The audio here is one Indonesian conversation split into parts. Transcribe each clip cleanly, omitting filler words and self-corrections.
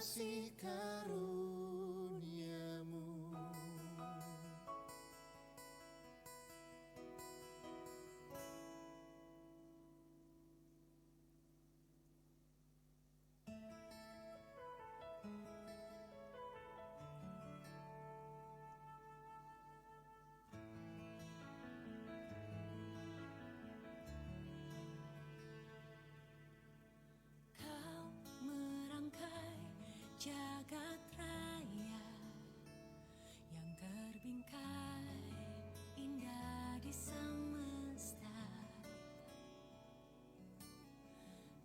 kasih karunia-Mu. Jagat raya yang terbingkai indah di semesta,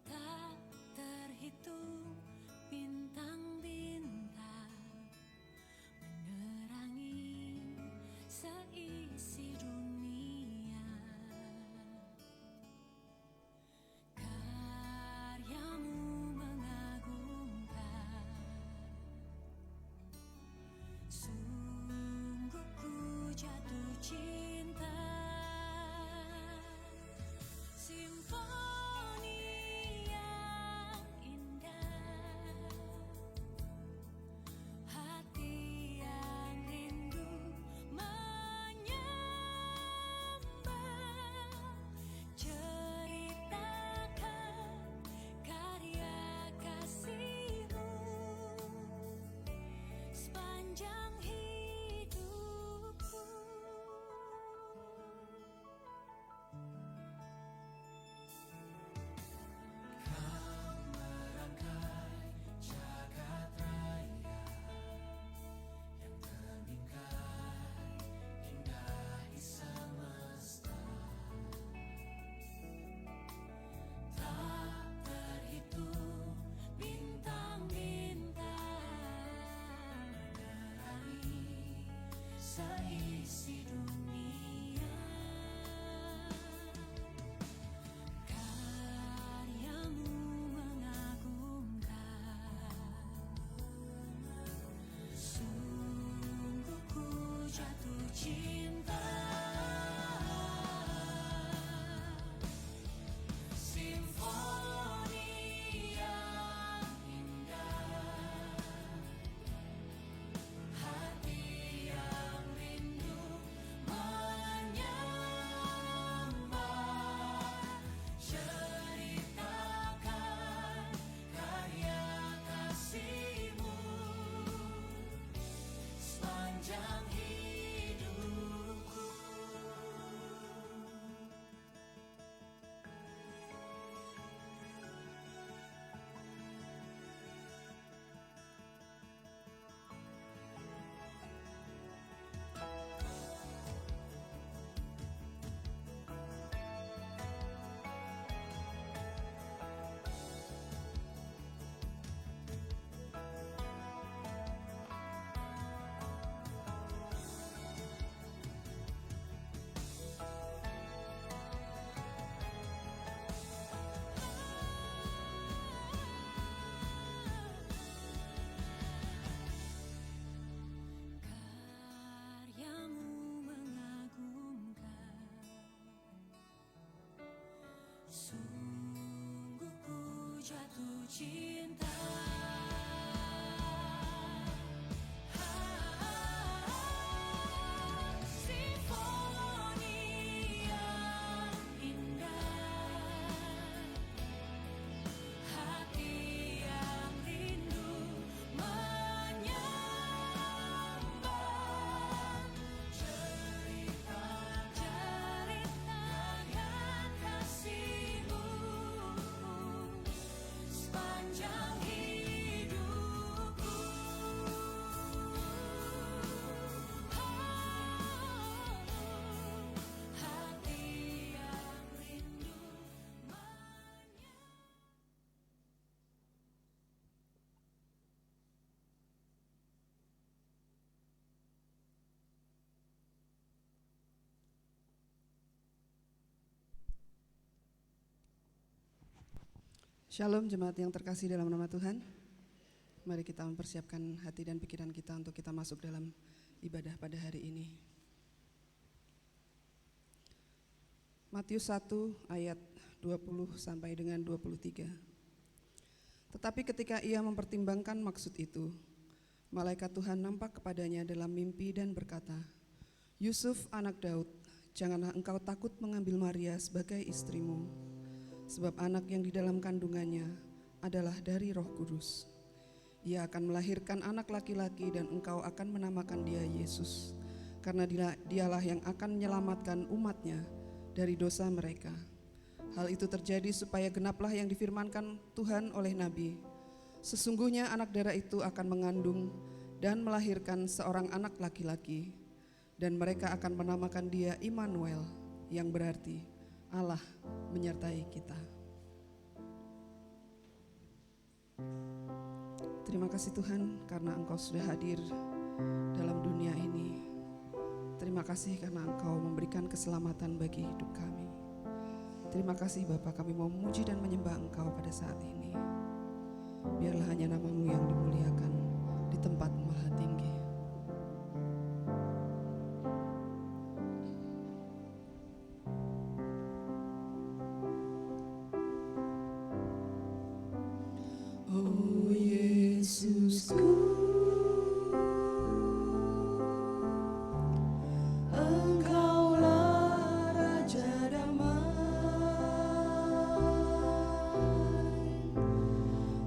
tak terhitung bintang-bintang menerangi seisi dunia. Karya-Mu sungguh ku jatuh cinta. Simfoni yang indah, hati yang rindu menyembah. Ceritakan karya kasih-Mu sepanjang hidupku. Kau merangkai jagat raya yang terbingkai indah di semesta, tak terhitung bintang-bintang menerangi seisi dunia. Karya-Mu mengagumkan, sungguh ku jatuh cinta. Simfoni yang indah, hati yang rindu menyembah. Ceritakan karya kasih-Mu sepanjang hidupku. Karya-Mu mengagumkan, sungguh ku jatuh cinta. Simfoni yang indah, hati yang rindu menyembah. Ceritakan kasih-Mu sepanjang hidupku. Hati yang rindu menyembah. Shalom jemaat yang terkasih dalam nama Tuhan. Mari kita mempersiapkan hati dan pikiran kita untuk kita masuk dalam ibadah pada hari ini. Matius 1 ayat 20 sampai dengan 23. Tetapi ketika ia mempertimbangkan maksud itu, malaikat Tuhan nampak kepadanya dalam mimpi dan berkata, "Yusuf anak Daud, janganlah engkau takut mengambil Maria sebagai istrimu, sebab anak yang di dalam kandungannya adalah dari Roh Kudus. Ia akan melahirkan anak laki-laki dan engkau akan menamakan dia Yesus, karena dialah yang akan menyelamatkan umatnya dari dosa mereka." Hal itu terjadi supaya genaplah yang difirmankan Tuhan oleh Nabi, "Sesungguhnya anak darah itu akan mengandung dan melahirkan seorang anak laki-laki, dan mereka akan menamakan dia Immanuel," yang berarti Allah menyertai kita. Terima kasih Tuhan karena Engkau sudah hadir dalam dunia ini. Terima kasih karena Engkau memberikan keselamatan bagi hidup kami. Terima kasih Bapa, kami mau memuji dan menyembah Engkau pada saat ini. Biarlah hanya nama-Mu yang dimuliakan di tempat maha tinggi. Oh Yesusku, Engkaulah Raja damai.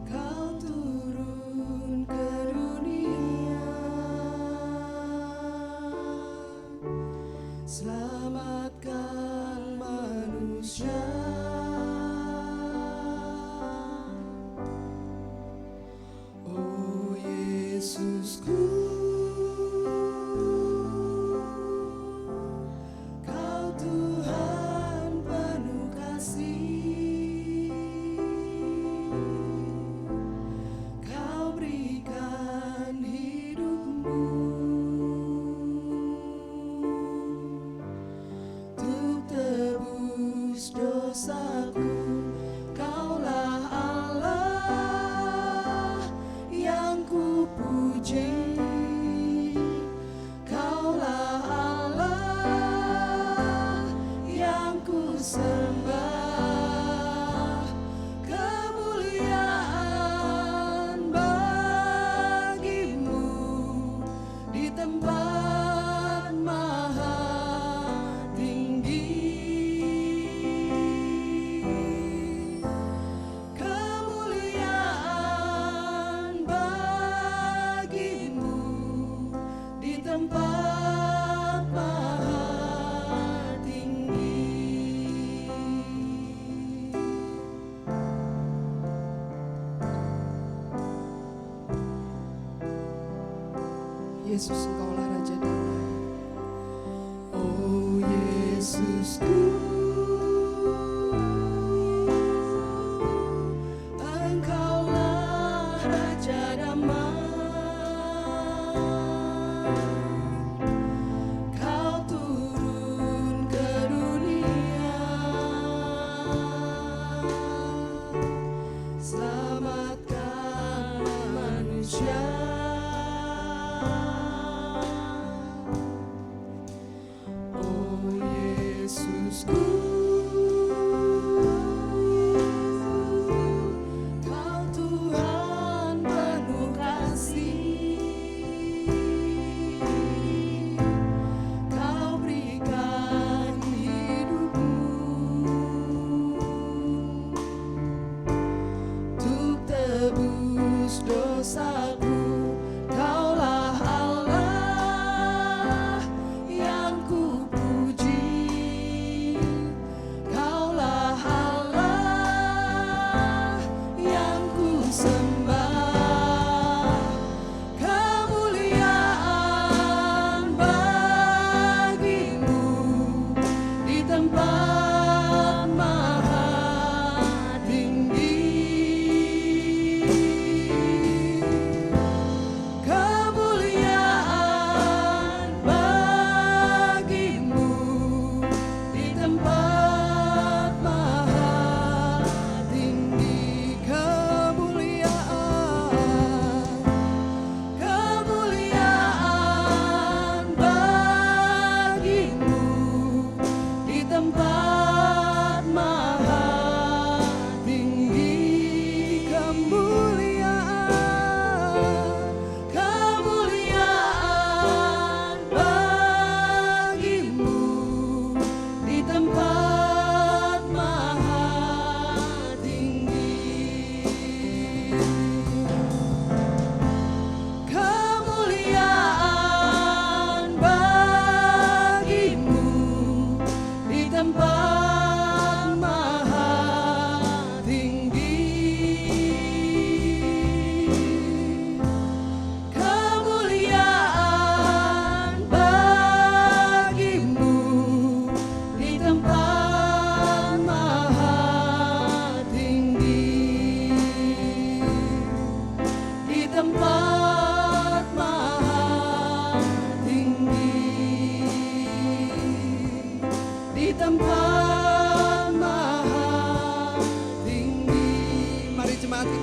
Kau turun ke dunia, selamatkan manusia. Oh Yesusku, Kau Tuhan penuh kasih. Kau berikan hidupmu untuk tebus dosaku. Kaulah Allah yang ku puji. Kaulah Allah yang ku sembah. Kemuliaan bagimu di tempat maha tinggi. Kemuliaan bagimu di tempat maha tinggi. Yesus, Engkaulah Raja damai. Oh Yesusku, Engkaulah Raja damai. Kau turun ke dunia, selamatkan manusia. Oh Yesusku,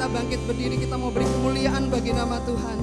bangkit berdiri, kita mau beri kemuliaan bagi nama Tuhan.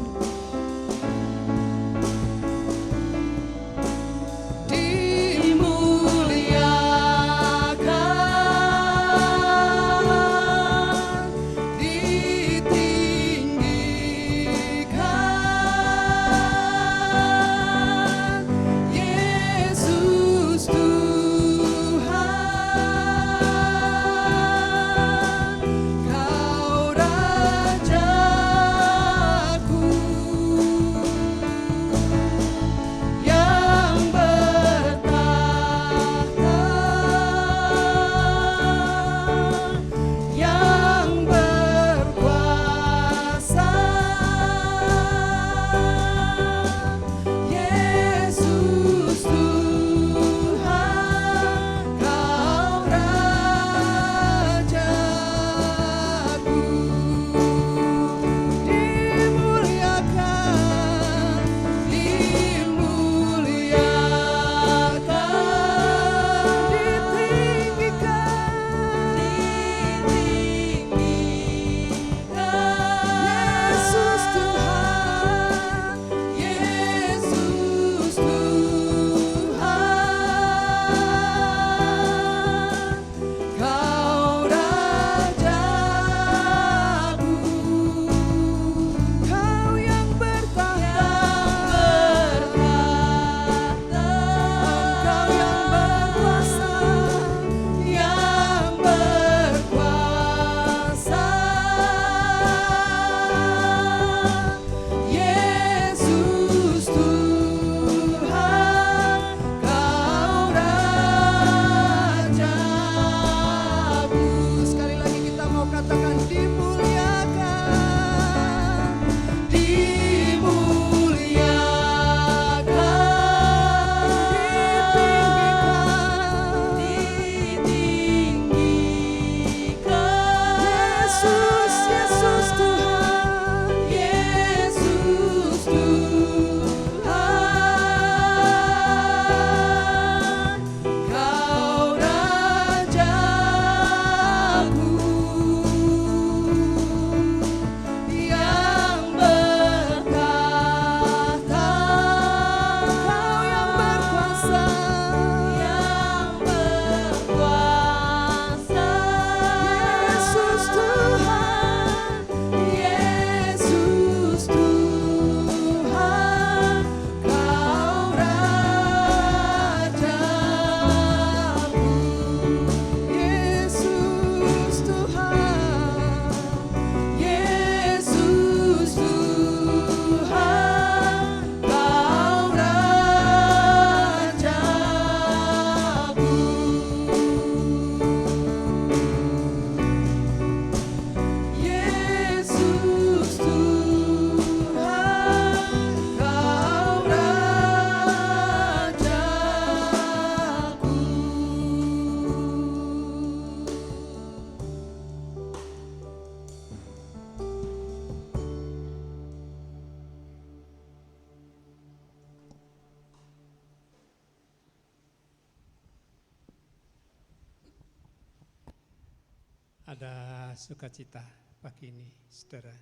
Ada sukacita pagi ini, saudara.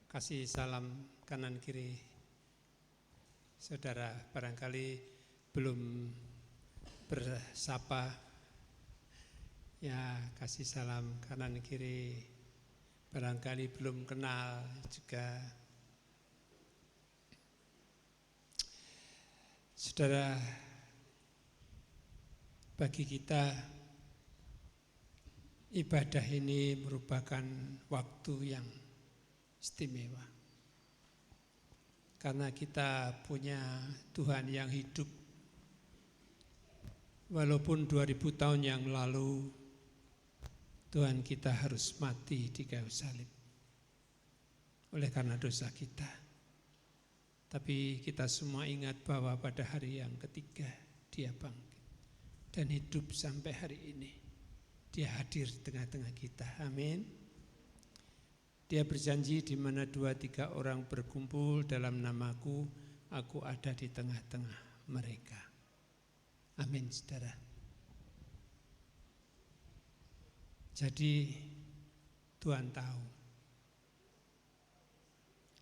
Kasih salam kanan kiri. Saudara barangkali belum bersapa, ya kasih salam kanan kiri. Barangkali belum kenal juga. Saudara, bagi kita ibadah ini merupakan waktu yang istimewa. Karena kita punya Tuhan yang hidup. Walaupun 2000 tahun yang lalu Tuhan kita harus mati di kayu salib oleh karena dosa kita. Tapi kita semua ingat bahwa pada hari yang ketiga Dia bangkit dan hidup sampai hari ini. Dia hadir di tengah-tengah kita. Amin. Dia berjanji di mana 2-3 orang berkumpul dalam namaku, aku ada di tengah-tengah mereka. Amin, saudara. Jadi Tuhan tahu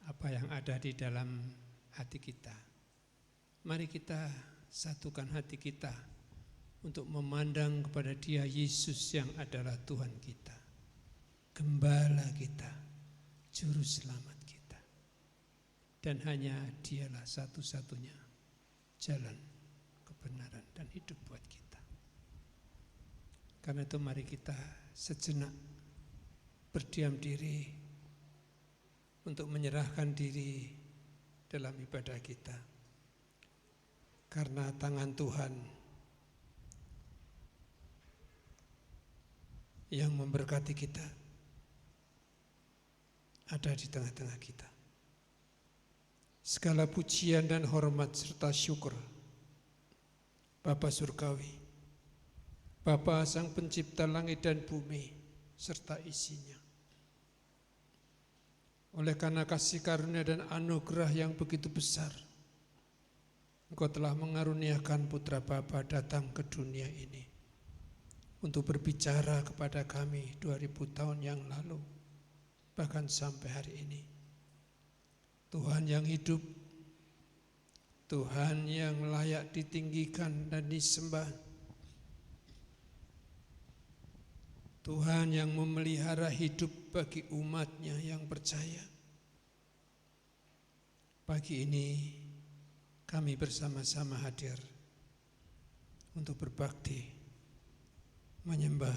apa yang ada di dalam hati kita. Mari kita satukan hati kita untuk memandang kepada Dia Yesus yang adalah Tuhan kita, Gembala kita, Juru Selamat kita. Dan hanya Dialah satu-satunya jalan, kebenaran, dan hidup buat kita. Karena itu mari kita sejenak berdiam diri untuk menyerahkan diri dalam ibadah kita. Karena tangan Tuhan yang memberkati kita ada di tengah-tengah kita. Segala pujian dan hormat serta syukur Bapa Surgawi, Bapa Sang Pencipta langit dan bumi serta isinya. Oleh karena kasih karunia dan anugerah yang begitu besar, Engkau telah mengaruniakan putra Bapa datang ke dunia ini untuk berbicara kepada kami 2000 tahun yang lalu, bahkan sampai hari ini. Tuhan yang hidup, Tuhan yang layak ditinggikan dan disembah, Tuhan yang memelihara hidup bagi umat-Nya yang percaya. Pagi ini kami bersama-sama hadir untuk berbakti, menyembah,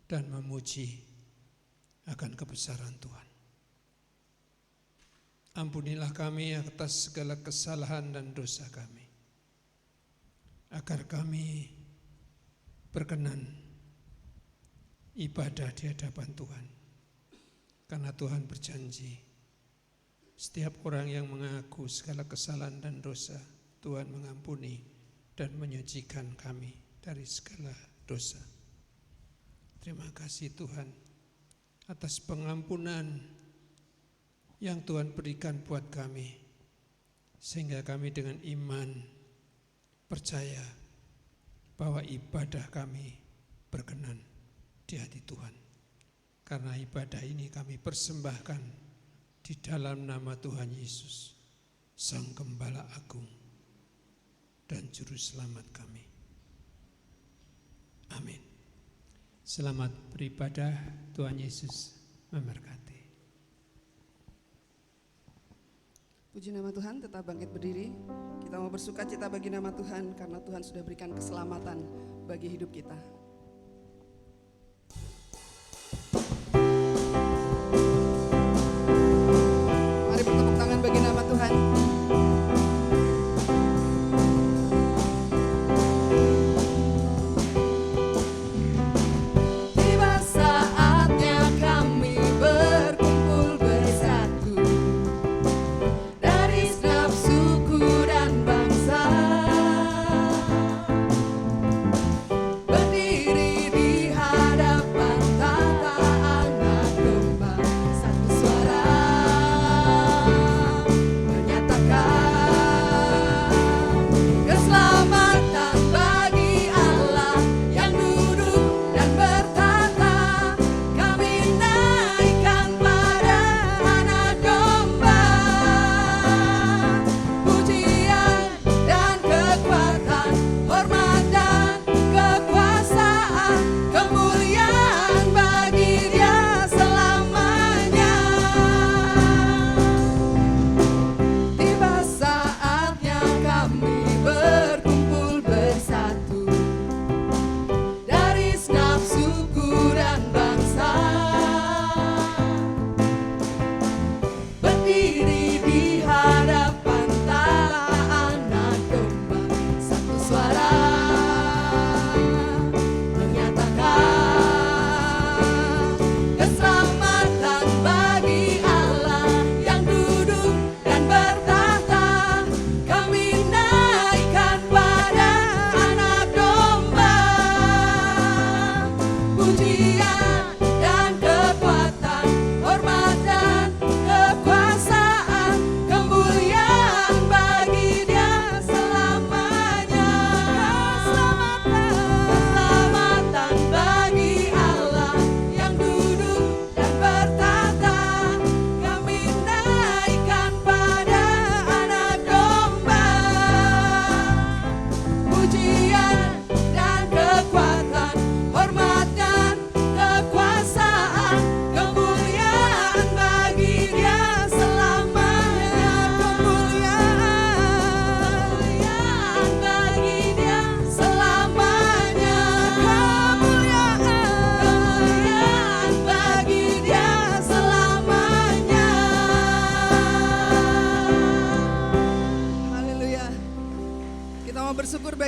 dan memuji akan kebesaran Tuhan. Ampunilah kami atas segala kesalahan dan dosa kami, agar kami berkenan ibadah di hadapan Tuhan. Karena Tuhan berjanji, setiap orang yang mengaku segala kesalahan dan dosa, Tuhan mengampuni dan menyucikan kami dari segala dosa. Terima kasih Tuhan atas pengampunan yang Tuhan berikan buat kami, sehingga kami dengan iman percaya bahwa ibadah kami berkenan di hati Tuhan. Karena ibadah ini kami persembahkan di dalam nama Tuhan Yesus, Sang Gembala Agung dan Juru Selamat kami. Amin. Selamat beribadah, Tuhan Yesus memberkati. Puji nama Tuhan, tetap bangkit berdiri. Kita mau bersuka cita bagi nama Tuhan karena Tuhan sudah berikan keselamatan bagi hidup kita. Mari bertepuk tangan bagi nama Tuhan. Tiba saatnya kami berkumpul bersatu dari setiap suku dan bangsa, berdiri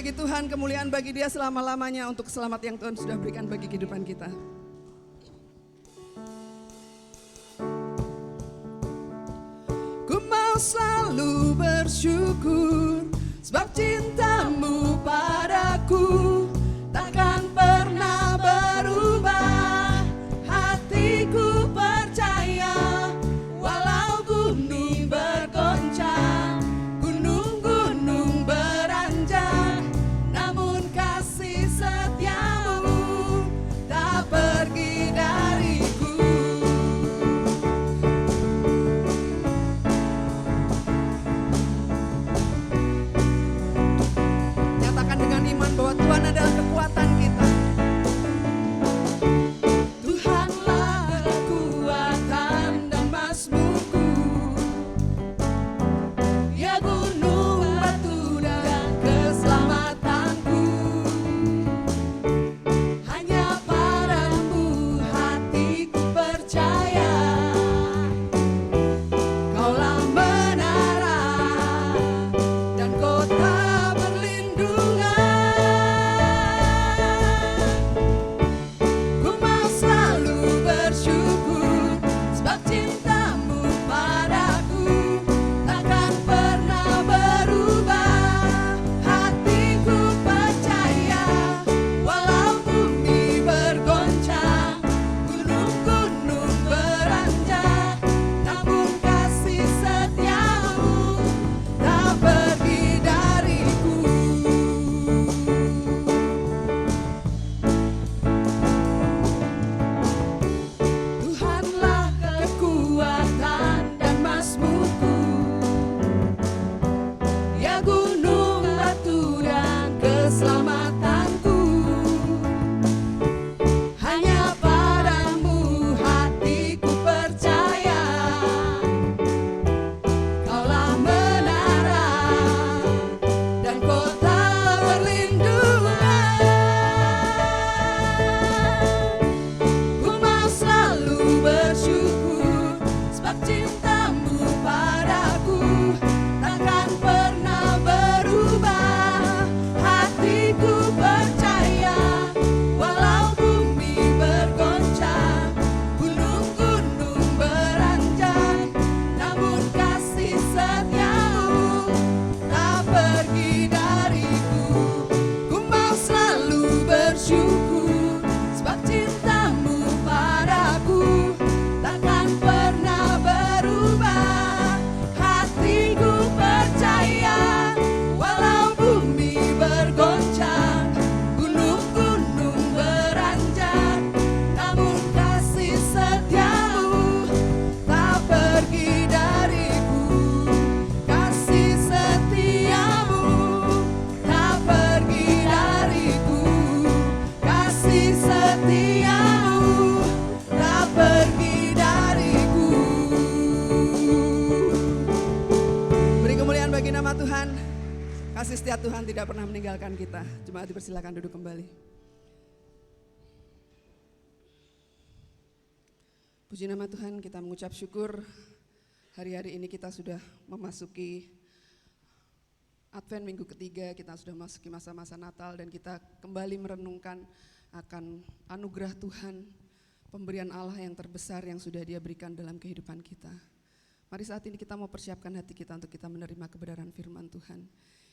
bagi Tuhan, kemuliaan bagi Dia selama-lamanya untuk selamat yang Tuhan sudah berikan bagi kehidupan kita. Ku mau selalu bersyukur sebab cintamu padaku takkan pernah berubah. Hatiku percaya walau bumi bergoncang, gunung-gunung beranjak, namun kasih setiamu tak pergi dariku. Nyatakan dengan iman bahwa Tuhan adalah kekuatan kita. Tuhanlah kekuatan dan mazmurku, ya gunung batu dan keselamatanku. Hanya padamu hatiku percaya, Kaulah menara dan kota perlindungan. Ku mau selalu bersyukur sebab cintamu padaku takkan pernah berubah. Hatiku percaya walau bumi bergoncang, gunung-gunung beranjak, namun kasih setiamu tak pergi dariku. Tuhanlah kekuatan dan mazmurku, ya gunung batu dan keselamatanku. Hanya padamu hatiku percaya, Kaulah menara dan kota perlindungan. Ku mau selalu bersyukur sebab cintamu padaku takkan pernah berubah. Hatiku percaya walau bumi bergoncang, gunung-gunung beranjak, namun kasih setiamu tak pergi dariku. Ku mau selalu bersyukur sebab cintamu padaku takkan pernah berubah. Hatiku percaya walau bumi bergoncang, gunung-gunung beranjak, namun kasih setiamu tak pergi dariku. Kasih setiamu tak pergi dariku. Kasih setiamu tak pergi dariku. Beri kemuliaan bagi nama Tuhan. Kasih setia Tuhan tidak pernah meninggalkan kita. Jemaat dipersilakan duduk kembali. Puji nama Tuhan, kita mengucap syukur hari-hari ini kita sudah memasuki Advent minggu ketiga, kita sudah memasuki masa-masa Natal dan kita kembali merenungkan akan anugerah Tuhan, pemberian Allah yang terbesar yang sudah Dia berikan dalam kehidupan kita. Mari saat ini kita mau persiapkan hati kita untuk kita menerima kebenaran firman Tuhan.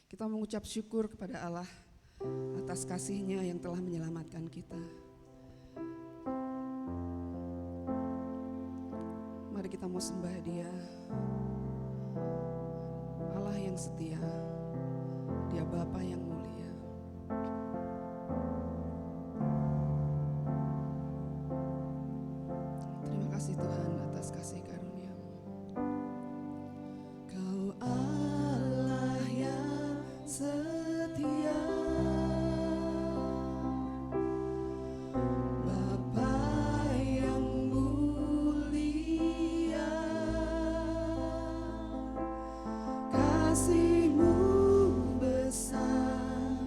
Kita mengucap syukur kepada Allah atas kasih-Nya yang telah menyelamatkan kita. Mari kita mau sembah Dia, Allah yang setia, Dia Bapa yang mulia. Terima kasih Tuhan atas kasih karunia-Mu. Kau Allah yang setia, Bapa yang mulia, kasih-Mu besar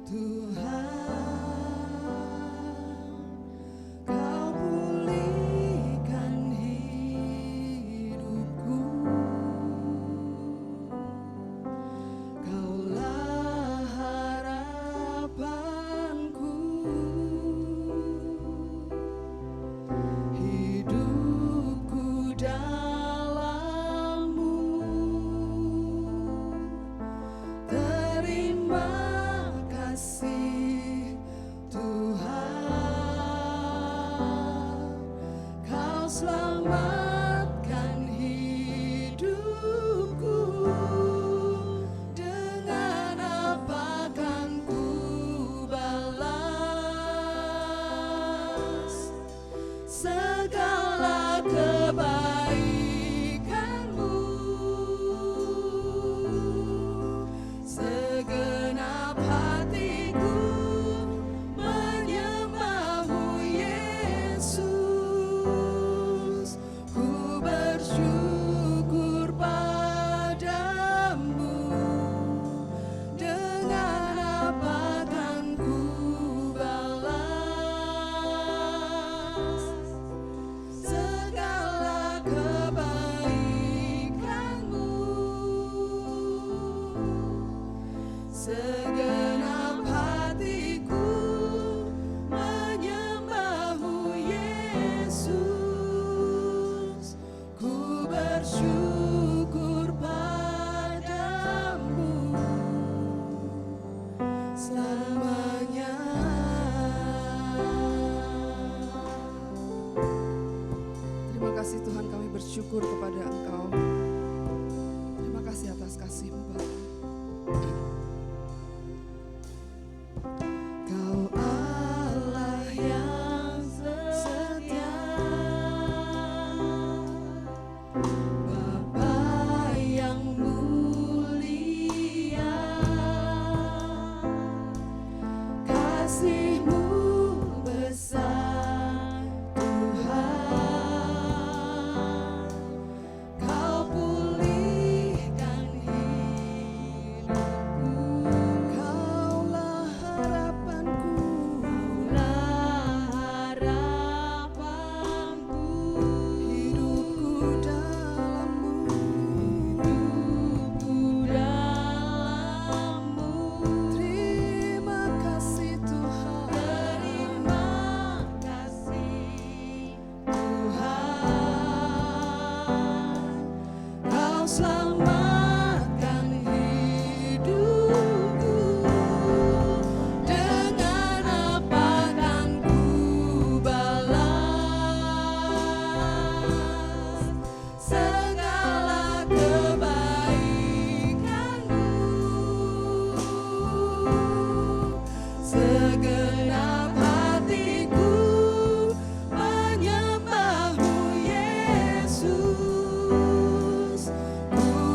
Tuhan. Kau pulihkan hidup selamatkan hidupku. Dengan apa kan ku balas segala kebaikanmu? Segenap hatiku menyembahmu, Yesus. Ku bersyukur padamu. Dengan apa kan ku balas segala kebaikanmu? Segenap hatiku menyembahmu, Yesus. Ku bersyukur padamu selamanya. Terima kasih Tuhan, kami bersyukur kepada Engkau. Terima kasih atas kasih-Mu Bapa. Kau Allah yang setia, Bapa yang mulia. Kasih-Mu besar, Tuhan. Kau pulihkan hidupku. Kaulah harapanku, Kaulah harapanku. hidupku dalam-Mu. Hidupku dalam-Mu. Terima kasih Tuhan. Terima kasih Tuhan. Kau selamatkan hidupku. Dengan apa kan ku balas segala kebaikanmu? Segenap hatiku menyembahmu, Yesus. Ku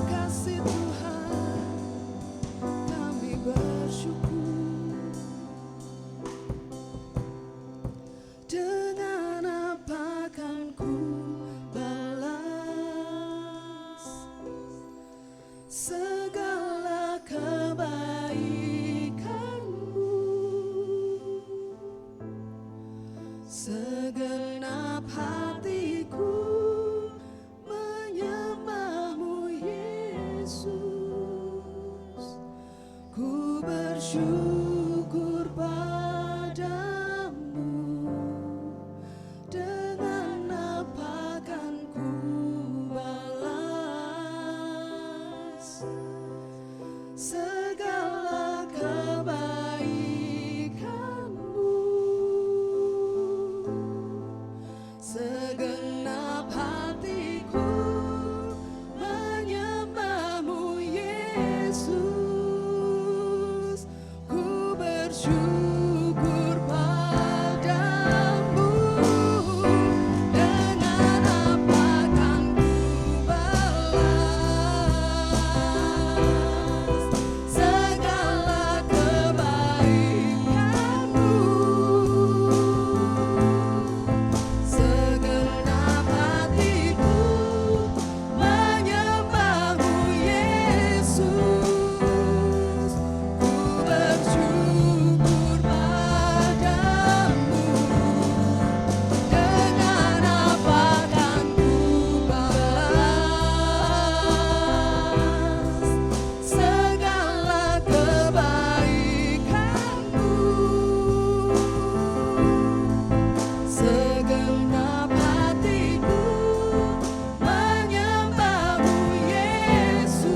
kasih Tuhan, kami bersyukur. Dengan apa kan ku balas segala kebaikanmu? Segenap hatiku menyembahmu Yesus. Ku bersyukur padamu. Dengan apa kan ku balas segala kebaikanmu? Segenap hatiku menyembahmu Yesus. Ku bersyukur padamu. Dengan apa kan ku balas segala kebaikanmu? Segenap hatiku menyembahmu Yesus. Ku bersyukur padamu. Dengan apa kan ku balas segala kebaikanmu? Segenap hatiku menyembahmu Yesus.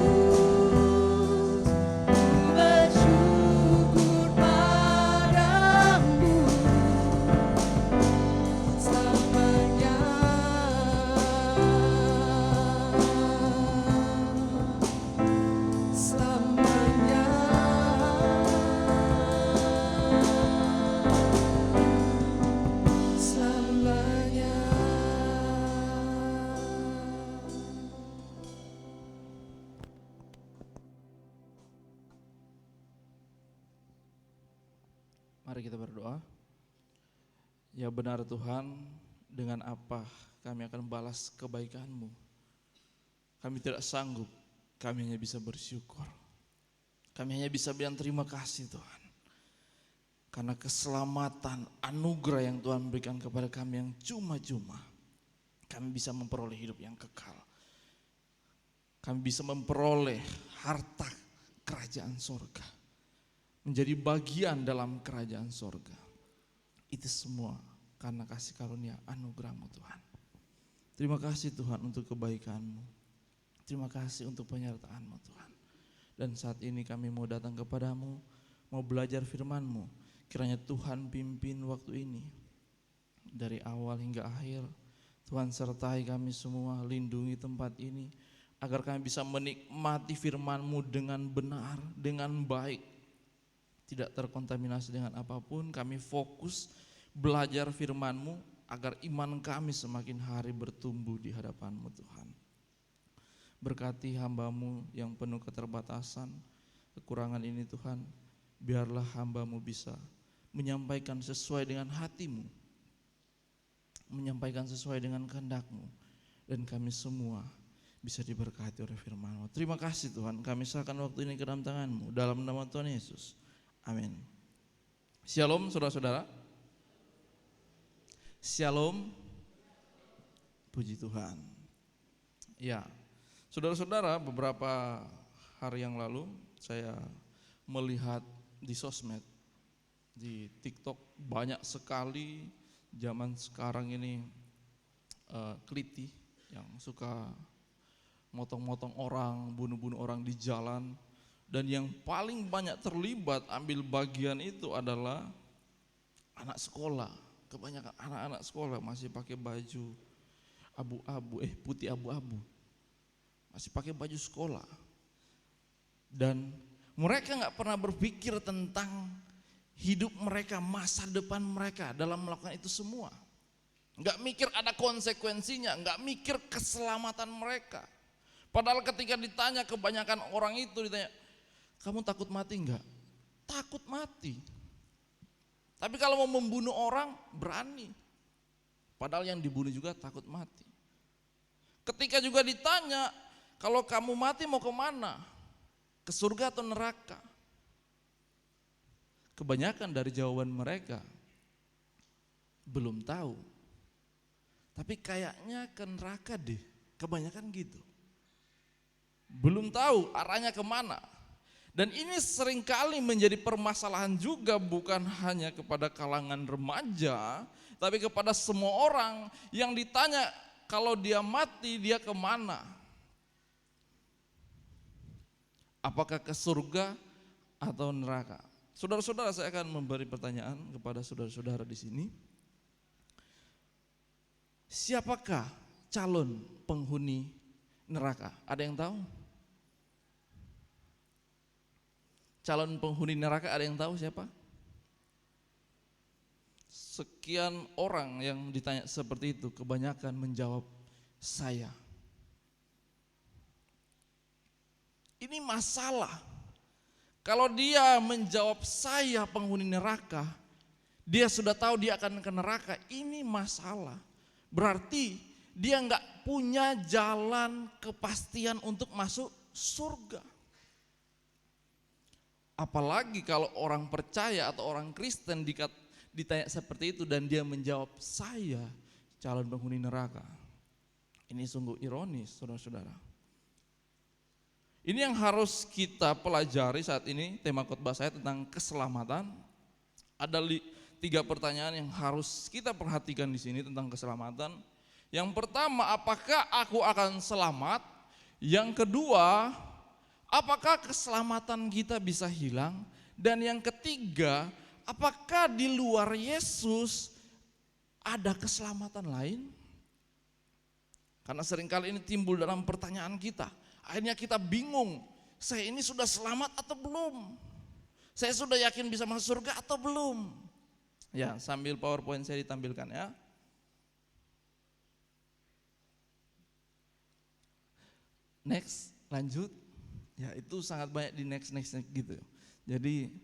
Ku bersyukur padamu selamanya. Selamanya. Selamanya. Mari kita berdoa. Ya benar Tuhan, dengan apa kami akan balas kebaikan-Mu? Kami tidak sanggup, kami hanya bisa bersyukur. Kami hanya bisa bilang terima kasih Tuhan. Karena keselamatan, anugerah yang Tuhan berikan kepada kami yang cuma-cuma. Kami bisa memperoleh hidup yang kekal. Kami bisa memperoleh harta kerajaan sorga. Menjadi bagian dalam kerajaan sorga. Itu semua karena kasih karunia anugerah-Mu Tuhan. Terima kasih Tuhan untuk kebaikan-Mu. Terima kasih untuk penyertaan-Mu Tuhan. Dan saat ini kami mau datang kepadamu, mau belajar firman-Mu. Kiranya Tuhan pimpin waktu ini. Dari awal hingga akhir, Tuhan sertai kami semua, lindungi tempat ini. Agar kami bisa menikmati firman-Mu dengan benar, dengan baik. Tidak terkontaminasi dengan apapun, kami fokus belajar firman-Mu agar iman kami semakin hari bertumbuh di hadapan-Mu Tuhan. Berkati hamba-Mu yang penuh keterbatasan, kekurangan ini Tuhan, biarlah hamba-Mu bisa menyampaikan sesuai dengan hati-Mu, menyampaikan sesuai dengan kehendak-Mu, dan kami semua bisa diberkati oleh firman-Mu. Terima kasih Tuhan, kami serahkan waktu ini ke dalam tangan-Mu, dalam nama Tuhan Yesus. Amin. Shalom saudara-saudara. Shalom. Puji Tuhan. Ya, saudara-saudara, beberapa hari yang lalu saya melihat di sosmed, di TikTok banyak sekali zaman sekarang ini keliti yang suka motong-motong orang, bunuh-bunuh orang di jalan. Dan yang paling banyak terlibat ambil bagian itu adalah anak sekolah. Kebanyakan anak-anak sekolah masih pakai baju abu-abu, putih abu-abu. Masih pakai baju sekolah. Dan mereka gak pernah berpikir tentang hidup mereka, masa depan mereka dalam melakukan itu semua. Gak mikir ada konsekuensinya, gak mikir keselamatan mereka. Padahal ketika ditanya, kebanyakan orang itu ditanya, kamu takut mati enggak? Takut mati. Tapi kalau mau membunuh orang, berani. Padahal yang dibunuh juga takut mati. Ketika juga ditanya, kalau kamu mati mau kemana? Ke surga atau neraka? Kebanyakan dari jawaban mereka belum tahu. Tapi kayaknya ke neraka deh, kebanyakan gitu. Belum tahu arahnya kemana. Dan ini seringkali menjadi permasalahan juga, bukan hanya kepada kalangan remaja, tapi kepada semua orang yang ditanya kalau dia mati dia kemana? Apakah ke surga atau neraka? Saudara-saudara, saya akan memberi pertanyaan kepada saudara-saudara di sini. Siapakah calon penghuni neraka? Ada yang tahu? Calon penghuni neraka ada yang tahu siapa? Sekian orang yang ditanya seperti itu, kebanyakan menjawab saya. Ini masalah. Kalau dia menjawab saya penghuni neraka, dia sudah tahu dia akan ke neraka, ini masalah. Berarti dia nggak punya jalan kepastian untuk masuk surga. Apalagi kalau orang percaya atau orang Kristen ditanya seperti itu dan dia menjawab saya calon penghuni neraka. Ini sungguh ironis, saudara-saudara. Ini yang harus kita pelajari saat ini. Tema khotbah saya tentang keselamatan. Ada 3 pertanyaan yang harus kita perhatikan di sini tentang keselamatan. Yang pertama, apakah aku akan selamat? Yang kedua, apakah keselamatan kita bisa hilang? Dan yang ketiga, apakah di luar Yesus ada keselamatan lain? Karena seringkali ini timbul dalam pertanyaan kita. Akhirnya kita bingung, saya ini sudah selamat atau belum? Saya sudah yakin bisa masuk surga atau belum? Ya, sambil PowerPoint saya ditampilkan ya. Next, lanjut. Ya, itu sangat banyak di next gitu. Jadi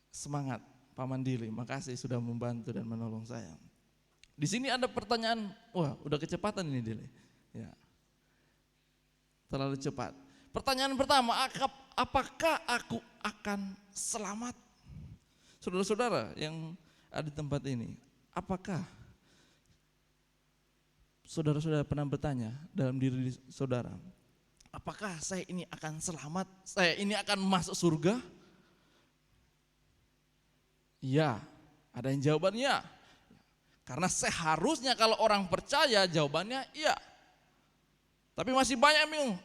semangat Pak Mandili, makasih sudah membantu dan menolong saya. Di sini ada pertanyaan, wah udah kecepatan ini Dili. Ya. Terlalu cepat. Pertanyaan pertama, apakah aku akan selamat? Saudara-saudara yang ada di tempat ini, apakah saudara-saudara pernah bertanya dalam diri saudara, apakah saya ini akan selamat? Saya ini akan masuk surga? Iya, ada yang jawabannya. Karena seharusnya kalau orang percaya jawabannya iya. Tapi masih banyak yang bingung,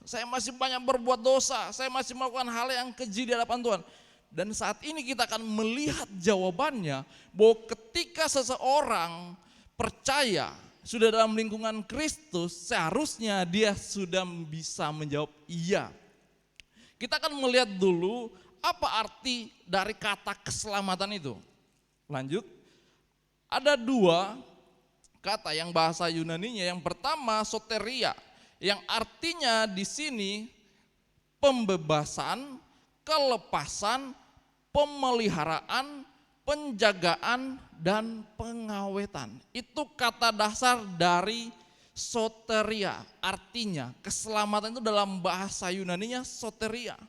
saya masih banyak berbuat dosa, saya masih melakukan hal yang keji di hadapan Tuhan. Dan saat ini kita akan melihat jawabannya bahwa ketika seseorang percaya sudah dalam lingkungan Kristus, seharusnya dia sudah bisa menjawab iya. Kita akan melihat dulu apa arti dari kata keselamatan itu. Lanjut, ada 2 kata yang bahasa Yunaninya. Yang pertama soteria, yang artinya di sini pembebasan, kelepasan, pemeliharaan, penjagaan, dan pengawetan. Itu kata dasar dari soteria. Artinya keselamatan itu dalam bahasa Yunaninya soteria.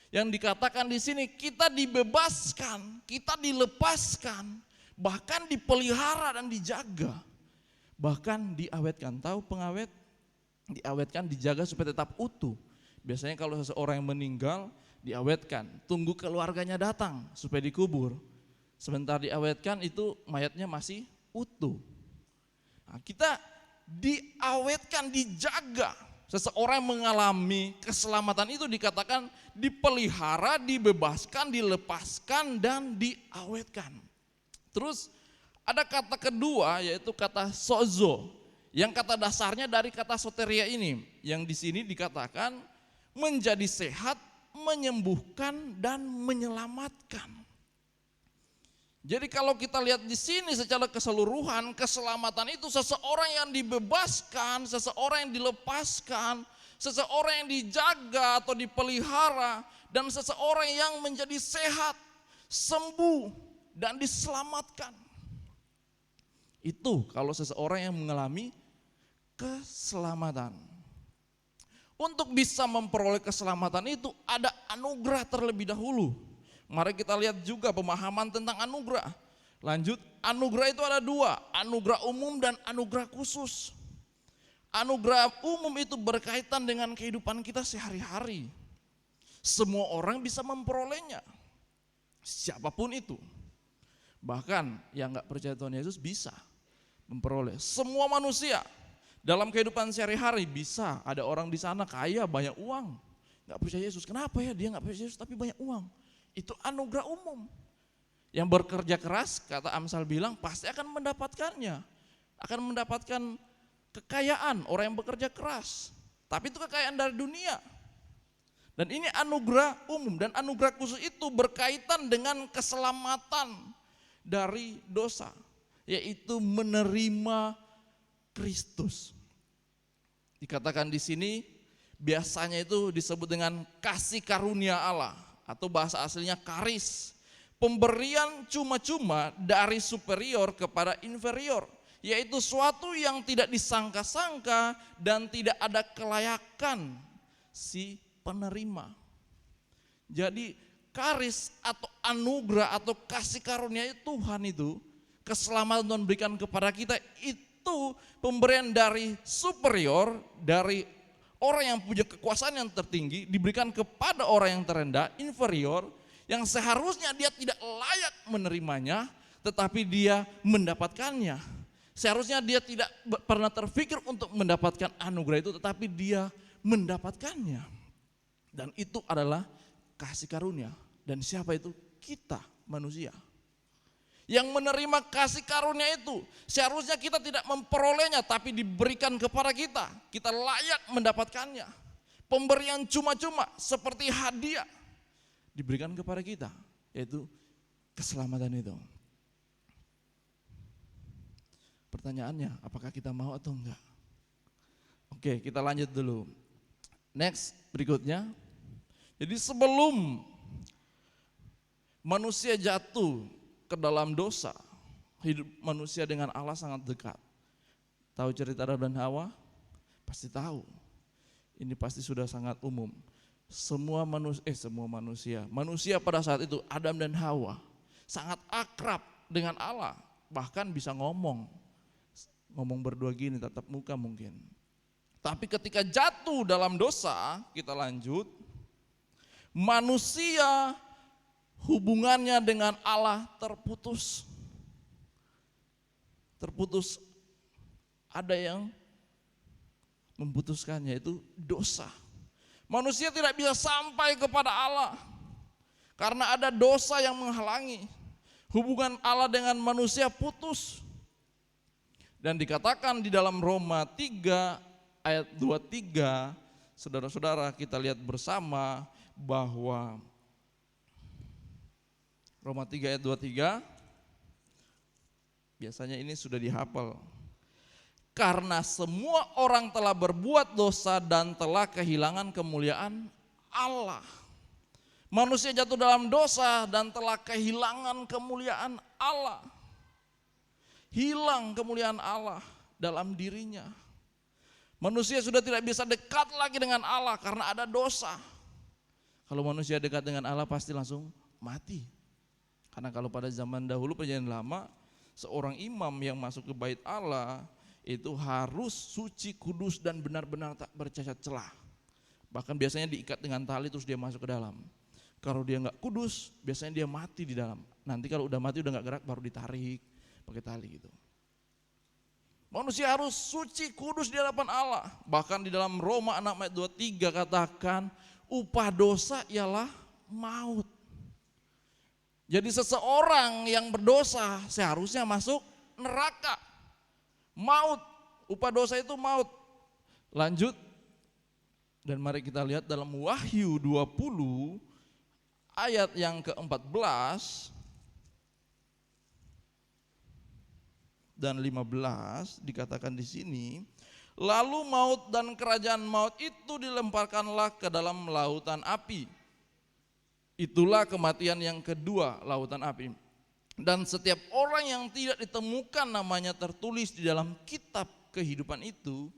Yang dikatakan di sini kita dibebaskan, kita dilepaskan, bahkan dipelihara dan dijaga. Bahkan diawetkan. Tahu pengawet? Diawetkan, dijaga supaya tetap utuh. Biasanya kalau seseorang yang meninggal diawetkan, tunggu keluarganya datang supaya dikubur. Sebentar diawetkan itu mayatnya masih utuh. Nah, kita diawetkan, dijaga. Seseorang yang mengalami keselamatan itu dikatakan dipelihara, dibebaskan, dilepaskan, dan diawetkan. Terus ada kata kedua yaitu kata sozo, yang kata dasarnya dari kata soteria ini, yang di sini dikatakan menjadi sehat, menyembuhkan, dan menyelamatkan. Jadi kalau kita lihat di sini secara keseluruhan, keselamatan itu seseorang yang dibebaskan, seseorang yang dilepaskan, seseorang yang dijaga atau dipelihara, dan seseorang yang menjadi sehat, sembuh, dan diselamatkan. Itu kalau seseorang yang mengalami keselamatan. Untuk bisa memperoleh keselamatan itu ada anugerah terlebih dahulu. Mari kita lihat juga pemahaman tentang anugerah. Lanjut, anugerah itu ada dua, anugerah umum dan anugerah khusus. Anugerah umum itu berkaitan dengan kehidupan kita sehari-hari. Semua orang bisa memperolehnya, siapapun itu. Bahkan yang gak percaya Tuhan Yesus bisa memperoleh. Semua manusia dalam kehidupan sehari-hari bisa. Ada orang di sana kaya, banyak uang, gak percaya Yesus. Kenapa ya dia gak percaya Yesus tapi banyak uang? Itu anugerah umum. Yang bekerja keras, kata Amsal bilang, pasti akan mendapatkannya. Akan mendapatkan kekayaan orang yang bekerja keras. Tapi itu kekayaan dari dunia. Dan ini anugerah umum, dan anugerah khusus itu berkaitan dengan keselamatan dari dosa, yaitu menerima Kristus. Dikatakan di sini biasanya itu disebut dengan kasih karunia Allah, atau bahasa aslinya karis. Pemberian cuma-cuma dari superior kepada inferior, yaitu suatu yang tidak disangka-sangka dan tidak ada kelayakan si penerima. Jadi karis atau anugerah atau kasih karunia Tuhan itu, keselamatan Tuhan berikan kepada kita itu pemberian dari superior, dari orang yang punya kekuasaan yang tertinggi, diberikan kepada orang yang terendah, inferior, yang seharusnya dia tidak layak menerimanya, tetapi dia mendapatkannya. Seharusnya dia tidak pernah terpikir untuk mendapatkan anugerah itu, tetapi dia mendapatkannya. Dan itu adalah kasih karunia. Dan siapa itu? Kita manusia. Yang menerima kasih karunia itu, seharusnya kita tidak memperolehnya, tapi diberikan kepada kita. Kita layak mendapatkannya. Pemberian cuma-cuma seperti hadiah diberikan kepada kita, yaitu keselamatan itu. Pertanyaannya, apakah kita mau atau enggak? Oke, kita lanjut dulu. Next, berikutnya. Jadi sebelum manusia jatuh ke dalam dosa, hidup manusia dengan Allah sangat dekat. Tahu cerita Adam dan Hawa? Pasti tahu. Ini pasti sudah sangat umum. Manusia pada saat itu, Adam dan Hawa, sangat akrab dengan Allah. Bahkan bisa ngomong berdua gini, tatap muka mungkin. Tapi ketika jatuh dalam dosa, kita lanjut, manusia hubungannya dengan Allah terputus. Terputus, ada yang memutuskannya, itu dosa. Manusia tidak bisa sampai kepada Allah karena ada dosa yang menghalangi. Hubungan Allah dengan manusia putus. Dan dikatakan di dalam Roma 3 ayat 23, saudara-saudara kita lihat bersama bahwa Roma 3 ayat 23, biasanya ini sudah dihafal. Karena semua orang telah berbuat dosa dan telah kehilangan kemuliaan Allah. Manusia jatuh dalam dosa dan telah kehilangan kemuliaan Allah. Hilang kemuliaan Allah dalam dirinya. Manusia sudah tidak bisa dekat lagi dengan Allah karena ada dosa. Kalau manusia dekat dengan Allah pasti langsung mati. Karena kalau pada zaman dahulu perjanjian lama, seorang imam yang masuk ke bait Allah itu harus suci, kudus, dan benar-benar tak bercacat celah. Bahkan biasanya diikat dengan tali terus dia masuk ke dalam. Kalau dia nggak kudus, biasanya dia mati di dalam. Nanti kalau udah mati udah nggak gerak baru ditarik pakai tali gitu. Manusia harus suci, kudus di hadapan Allah. Bahkan di dalam Roma 6 ayat 23 katakan upah dosa ialah maut. Jadi seseorang yang berdosa seharusnya masuk neraka. Maut, upah dosa itu maut. Lanjut, dan mari kita lihat dalam Wahyu 20 ayat yang ke-14 dan 15 dikatakan di sini, Lalu maut dan kerajaan maut itu dilemparkanlah ke dalam lautan api. Itulah kematian yang kedua, lautan api. Dan setiap orang yang tidak ditemukan namanya tertulis di dalam kitab kehidupan itu,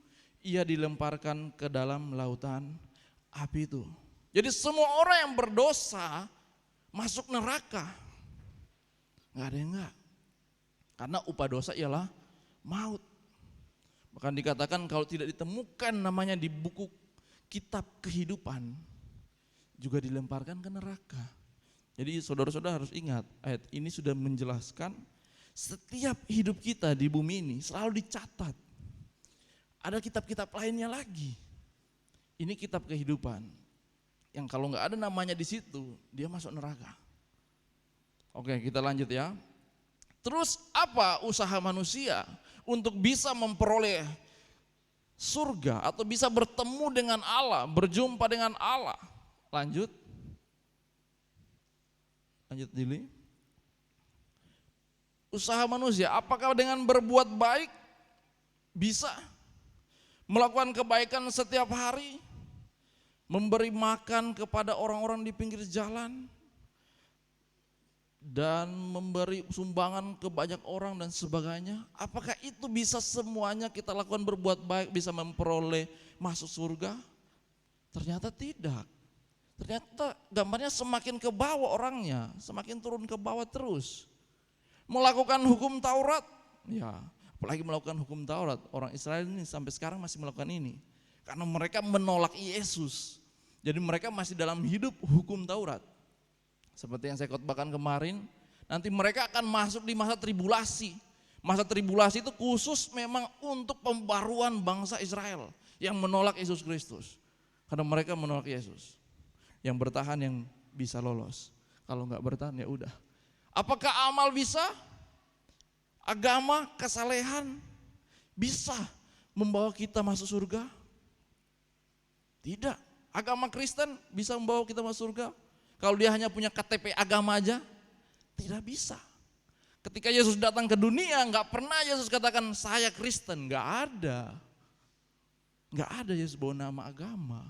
ia dilemparkan ke dalam lautan api itu. Jadi semua orang yang berdosa masuk neraka. Gak ada yang enggak. Karena upah dosa ialah maut. Bahkan dikatakan kalau tidak ditemukan namanya di buku kitab kehidupan, juga dilemparkan ke neraka. Jadi saudara-saudara harus ingat, ayat ini sudah menjelaskan setiap hidup kita di bumi ini selalu dicatat. Ada kitab-kitab lainnya lagi. Ini kitab kehidupan. Yang kalau nggak ada namanya di situ, dia masuk neraka. Oke, kita lanjut ya. Terus apa usaha manusia untuk bisa memperoleh surga atau bisa bertemu dengan Allah, berjumpa dengan Allah? Lanjut Dili. Usaha manusia, apakah dengan berbuat baik bisa melakukan kebaikan setiap hari, memberi makan kepada orang-orang di pinggir jalan, dan memberi sumbangan ke banyak orang dan sebagainya? Apakah itu bisa semuanya kita lakukan berbuat baik bisa memperoleh masuk surga? Ternyata tidak. Ternyata gambarnya semakin ke bawah orangnya, semakin turun ke bawah terus. Melakukan hukum Taurat, ya apalagi melakukan hukum Taurat. Orang Israel ini sampai sekarang masih melakukan ini. Karena mereka menolak Yesus. Jadi mereka masih dalam hidup hukum Taurat. Seperti yang saya khotbahkan kemarin, nanti mereka akan masuk di masa tribulasi. Masa tribulasi itu khusus memang untuk pembaruan bangsa Israel yang menolak Yesus Kristus. Karena mereka menolak Yesus. Yang bertahan yang bisa lolos. Kalau enggak bertahan ya udah. Apakah amal bisa? Agama, kesalehan bisa membawa kita masuk surga? Tidak. Agama Kristen bisa membawa kita masuk surga? Kalau dia hanya punya KTP agama aja? Tidak bisa. Ketika Yesus datang ke dunia, enggak pernah Yesus katakan saya Kristen, enggak ada. Enggak ada Yesus bawa nama agama.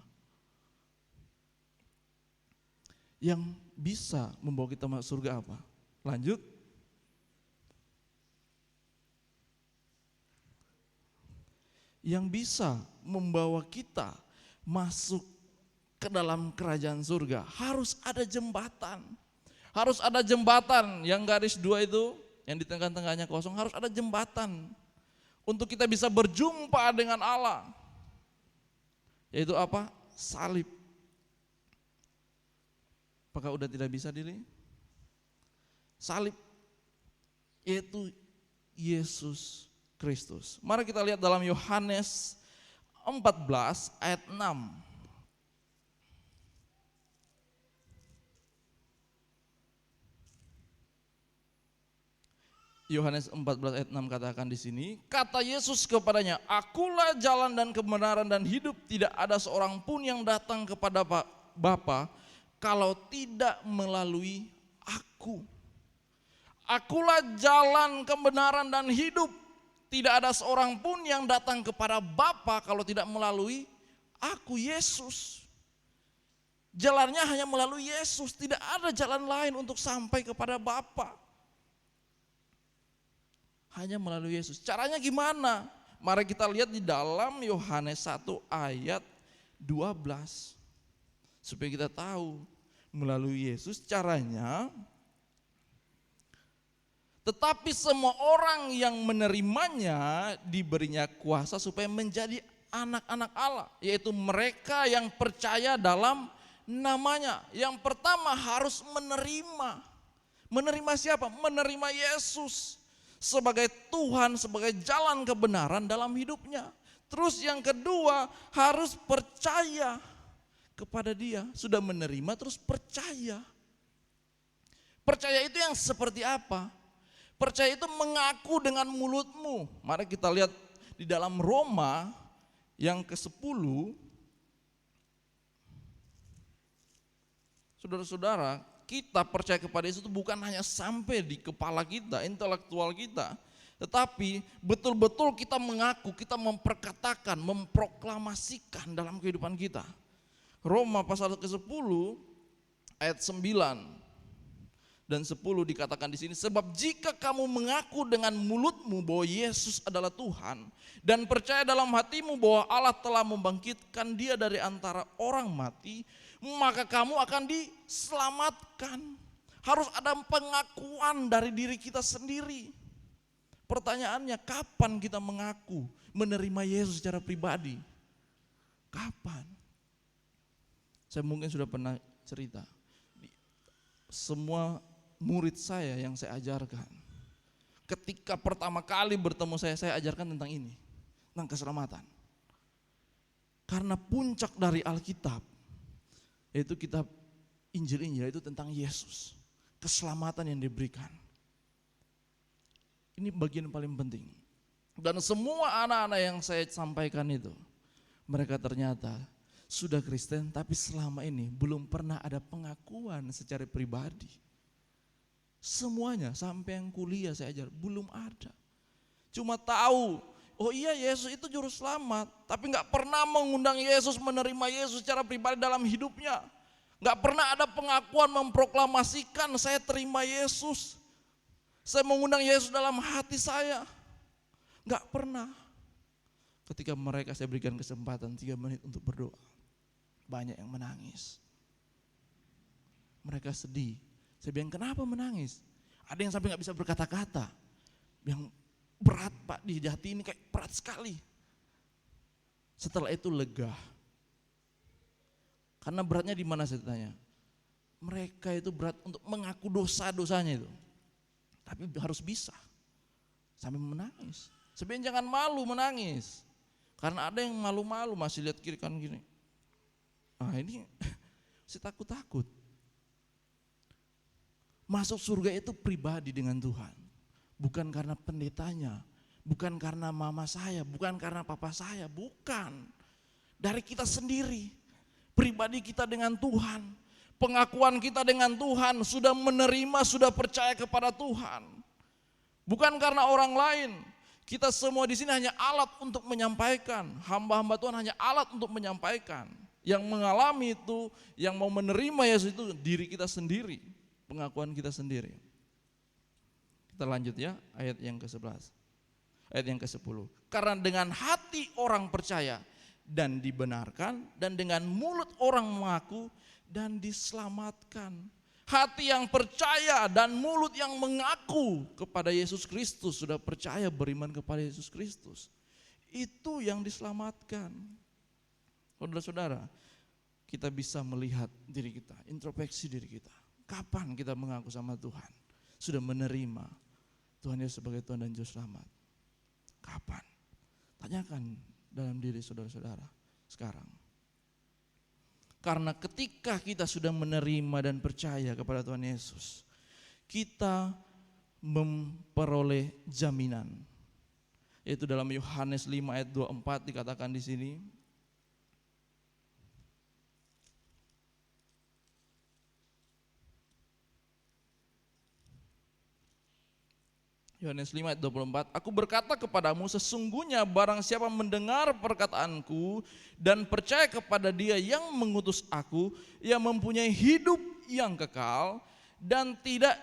Yang bisa membawa kita masuk surga apa? Lanjut. Yang bisa membawa kita masuk ke dalam kerajaan surga harus ada jembatan. Harus ada jembatan yang garis 2 itu, yang di tengah-tengahnya kosong, harus ada jembatan untuk kita bisa berjumpa dengan Allah. Yaitu apa? Salib. Apakah udah tidak bisa Dili? Salib yaitu Yesus Kristus. Mari kita lihat dalam Yohanes 14 ayat 6. Yohanes 14 ayat 6 katakan di sini, kata Yesus kepadanya, akulah jalan dan kebenaran dan hidup, tidak ada seorang pun yang datang kepada Bapa kalau tidak melalui aku. Akulah jalan, kebenaran dan hidup. Tidak ada seorang pun yang datang kepada Bapa kalau tidak melalui aku, Yesus. Jalannya hanya melalui Yesus, tidak ada jalan lain untuk sampai kepada Bapa. Hanya melalui Yesus. Caranya gimana? Mari kita lihat di dalam Yohanes 1 ayat 12. Supaya kita tahu melalui Yesus caranya. Tetapi semua orang yang menerimanya diberinya kuasa supaya menjadi anak-anak Allah. Yaitu mereka yang percaya dalam namanya. Yang pertama harus menerima. Menerima siapa? Menerima Yesus sebagai Tuhan, sebagai jalan kebenaran dalam hidupnya. Terus yang kedua harus percaya kepada Dia. Sudah menerima terus percaya. Percaya itu yang seperti apa? Percaya itu mengaku dengan mulutmu. Mari kita lihat di dalam Roma yang ke-10. Saudara-saudara, kita percaya kepada Yesus itu bukan hanya sampai di kepala kita, intelektual kita, Tetapi betul-betul kita mengaku, kita memperkatakan, memproklamasikan dalam kehidupan kita. Roma pasal ke-10 ayat 9 dan 10 dikatakan di sini, sebab jika kamu mengaku dengan mulutmu bahwa Yesus adalah Tuhan dan percaya dalam hatimu bahwa Allah telah membangkitkan Dia dari antara orang mati, maka kamu akan diselamatkan. Harus ada pengakuan dari diri kita sendiri. Pertanyaannya, kapan kita mengaku menerima Yesus secara pribadi? Kapan? Saya mungkin sudah pernah cerita, semua murid saya yang saya ajarkan, ketika pertama kali bertemu saya ajarkan tentang ini, tentang keselamatan. Karena puncak dari Alkitab, yaitu kitab Injil-Injil, itu tentang Yesus, keselamatan yang diberikan. Ini bagian paling penting. Dan semua anak-anak yang saya sampaikan itu, mereka ternyata sudah Kristen, tapi selama ini belum pernah ada pengakuan secara pribadi. Semuanya sampai yang kuliah saya ajar belum ada. Cuma tahu, oh iya Yesus itu juru selamat, tapi nggak pernah mengundang Yesus, menerima Yesus secara pribadi dalam hidupnya. Nggak pernah ada pengakuan memproklamasikan saya terima Yesus, saya mengundang Yesus dalam hati saya. Nggak pernah. Ketika mereka saya berikan kesempatan 3 menit untuk berdoa, banyak yang menangis. Mereka sedih. Saya bilang, kenapa menangis? Ada yang sampai gak bisa berkata-kata. Yang berat Pak, di hati ini kayak berat sekali. Setelah itu lega. Karena beratnya di mana saya tanya? Mereka itu berat untuk mengaku dosa-dosanya itu. Tapi harus bisa. Sampai menangis. Sebenarnya jangan malu menangis. Karena ada yang malu-malu masih lihat kiri kanan gini. Ah ini saya takut-takut. Masuk surga itu pribadi dengan Tuhan. Bukan karena pendetanya, bukan karena mama saya, bukan karena papa saya, bukan. Dari kita sendiri, pribadi kita dengan Tuhan. Pengakuan kita dengan Tuhan, sudah menerima, sudah percaya kepada Tuhan. Bukan karena orang lain. Kita semua di sini hanya alat untuk menyampaikan. Hamba-hamba Tuhan hanya alat untuk menyampaikan. Yang mengalami itu, yang mau menerima Yesus itu diri kita sendiri. Pengakuan kita sendiri. Kita lanjut ya, ayat yang ke-11. Ayat yang ke-10. Karena dengan hati orang percaya dan dibenarkan, dan dengan mulut orang mengaku dan diselamatkan. Hati yang percaya dan mulut yang mengaku kepada Yesus Kristus, sudah percaya beriman kepada Yesus Kristus, itu yang diselamatkan. Saudara-saudara, kita bisa melihat diri kita, introspeksi diri kita. Kapan kita mengaku sama Tuhan? Sudah menerima Tuhan Yesus sebagai Tuhan dan Juru Selamat. Kapan? Tanyakan dalam diri saudara-saudara sekarang. Karena ketika kita sudah menerima dan percaya kepada Tuhan Yesus, kita memperoleh jaminan. Yaitu dalam Yohanes 5 ayat 24 dikatakan di sini. Yohanes 5 ayat 24, aku berkata kepadamu, sesungguhnya barang siapa mendengar perkataanku dan percaya kepada Dia yang mengutus aku, ia mempunyai hidup yang kekal dan tidak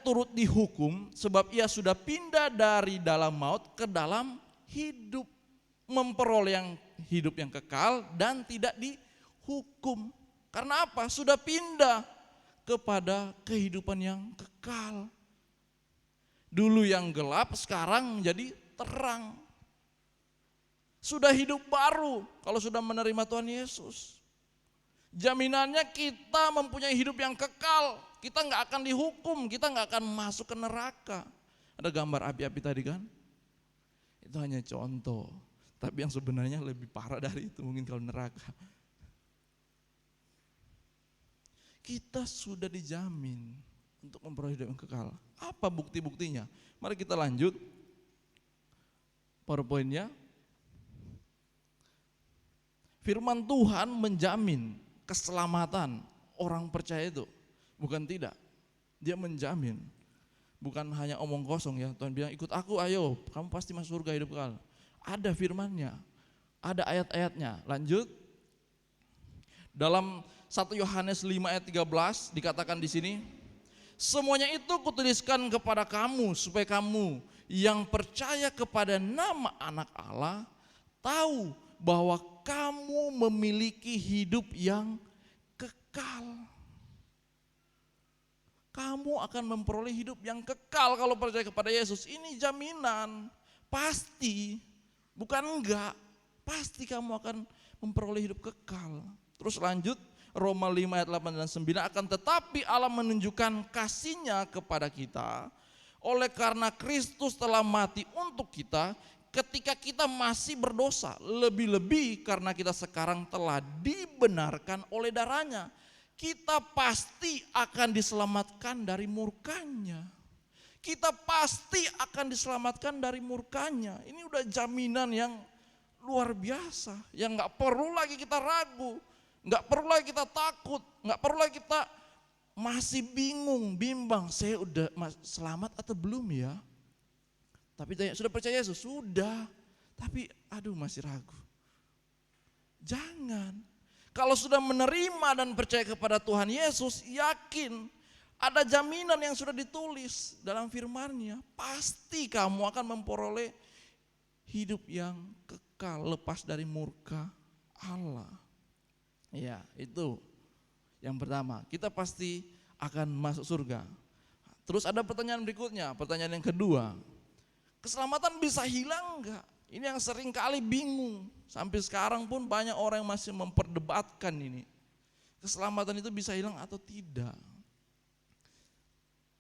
turut dihukum, sebab ia sudah pindah dari dalam maut ke dalam hidup, memperoleh yang hidup yang kekal dan tidak dihukum. Karena apa? Sudah pindah kepada kehidupan yang kekal. Dulu yang gelap sekarang menjadi terang. Sudah hidup baru kalau sudah menerima Tuhan Yesus. Jaminannya kita mempunyai hidup yang kekal. Kita nggak akan dihukum, kita nggak akan masuk ke neraka. Ada gambar api-api tadi kan? Itu hanya contoh. Tapi yang sebenarnya lebih parah dari itu mungkin kalau neraka. Kita sudah dijamin untuk memperoleh hidup yang kekal. Apa bukti-buktinya? Mari kita lanjut. PowerPoint-nya. Firman Tuhan menjamin keselamatan orang percaya itu. Bukan tidak. Dia menjamin bukan hanya omong kosong ya. Tuhan bilang ikut aku ayo, kamu pasti masuk surga hidup kekal. Ada firman-Nya, ada ayat-ayatnya. Lanjut. Dalam 1 Yohanes 5 ayat 13 dikatakan di sini, semuanya itu kutuliskan kepada kamu supaya kamu yang percaya kepada nama Anak Allah tahu bahwa kamu memiliki hidup yang kekal. Kamu akan memperoleh hidup yang kekal kalau percaya kepada Yesus. Ini jaminan, pasti, bukan enggak, pasti kamu akan memperoleh hidup kekal. Terus lanjut, Roma 5 ayat 8 dan 9, akan tetapi Allah menunjukkan kasih-Nya kepada kita oleh karena Kristus telah mati untuk kita ketika kita masih berdosa, lebih-lebih karena kita sekarang telah dibenarkan oleh darah-Nya. Kita pasti akan diselamatkan dari murka-Nya. Kita pasti akan diselamatkan dari murka-Nya. Ini udah jaminan yang luar biasa, yang gak perlu lagi kita ragu, gak perlu lagi kita takut, gak perlu lagi kita masih bingung, bimbang, saya udah selamat atau belum ya? Tapi tanya, sudah percaya Yesus? Sudah, tapi aduh masih ragu. Jangan. Kalau sudah menerima dan percaya kepada Tuhan Yesus, yakin ada jaminan yang sudah ditulis dalam firman-Nya. Pasti kamu akan memperoleh hidup yang kekal lepas dari murka Allah. Ya, itu yang pertama. Kita pasti akan masuk surga. Terus ada pertanyaan berikutnya, pertanyaan yang kedua. Keselamatan bisa hilang enggak? Ini yang sering kali bingung. Sampai sekarang pun banyak orang yang masih memperdebatkan ini. Keselamatan itu bisa hilang atau tidak?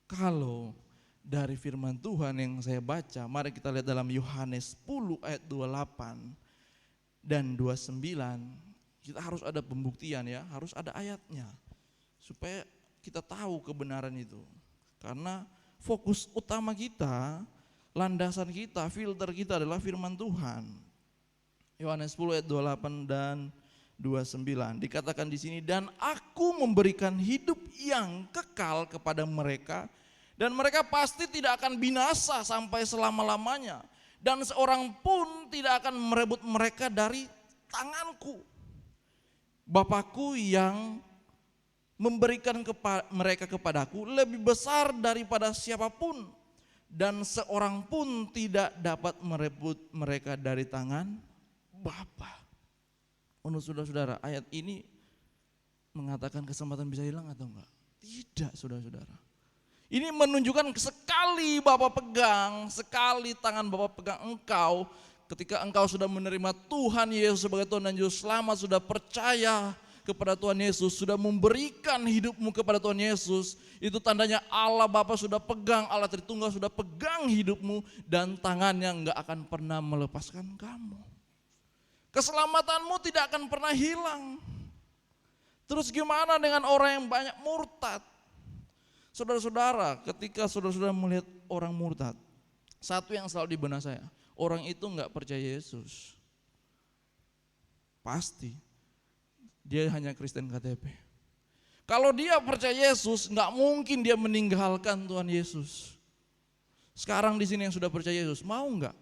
Kalau dari firman Tuhan yang saya baca, mari kita lihat dalam Yohanes 10 ayat 28 dan 29. Kita harus ada pembuktian ya, harus ada ayatnya. Supaya kita tahu kebenaran itu. Karena fokus utama kita, landasan kita, filter kita adalah firman Tuhan. Yohanes 10 ayat 28 dan 29 dikatakan di sini, dan aku memberikan hidup yang kekal kepada mereka dan mereka pasti tidak akan binasa sampai selama-lamanya dan seorang pun tidak akan merebut mereka dari tanganku. Bapakku yang memberikan mereka kepadaku lebih besar daripada siapapun dan seorang pun tidak dapat merebut mereka dari tangan Bapa. Menurut saudara-saudara, ayat ini mengatakan keselamatan bisa hilang atau enggak? Tidak, saudara-saudara. Ini menunjukkan sekali Bapa pegang, sekali tangan Bapa pegang engkau, ketika engkau sudah menerima Tuhan Yesus sebagai Tuhan dan Juru Selamat, sudah percaya kepada Tuhan Yesus, sudah memberikan hidupmu kepada Tuhan Yesus, itu tandanya Allah Bapa sudah pegang, Allah Tritunggal sudah pegang hidupmu dan tangannya enggak akan pernah melepaskan kamu. Keselamatanmu tidak akan pernah hilang. Terus gimana dengan orang yang banyak murtad? Saudara-saudara, ketika saudara-saudara melihat orang murtad, satu yang selalu di benak saya, orang itu enggak percaya Yesus. Pasti. Dia hanya Kristen KTP. Kalau dia percaya Yesus, enggak mungkin dia meninggalkan Tuhan Yesus. Sekarang di sini yang sudah percaya Yesus, mau enggak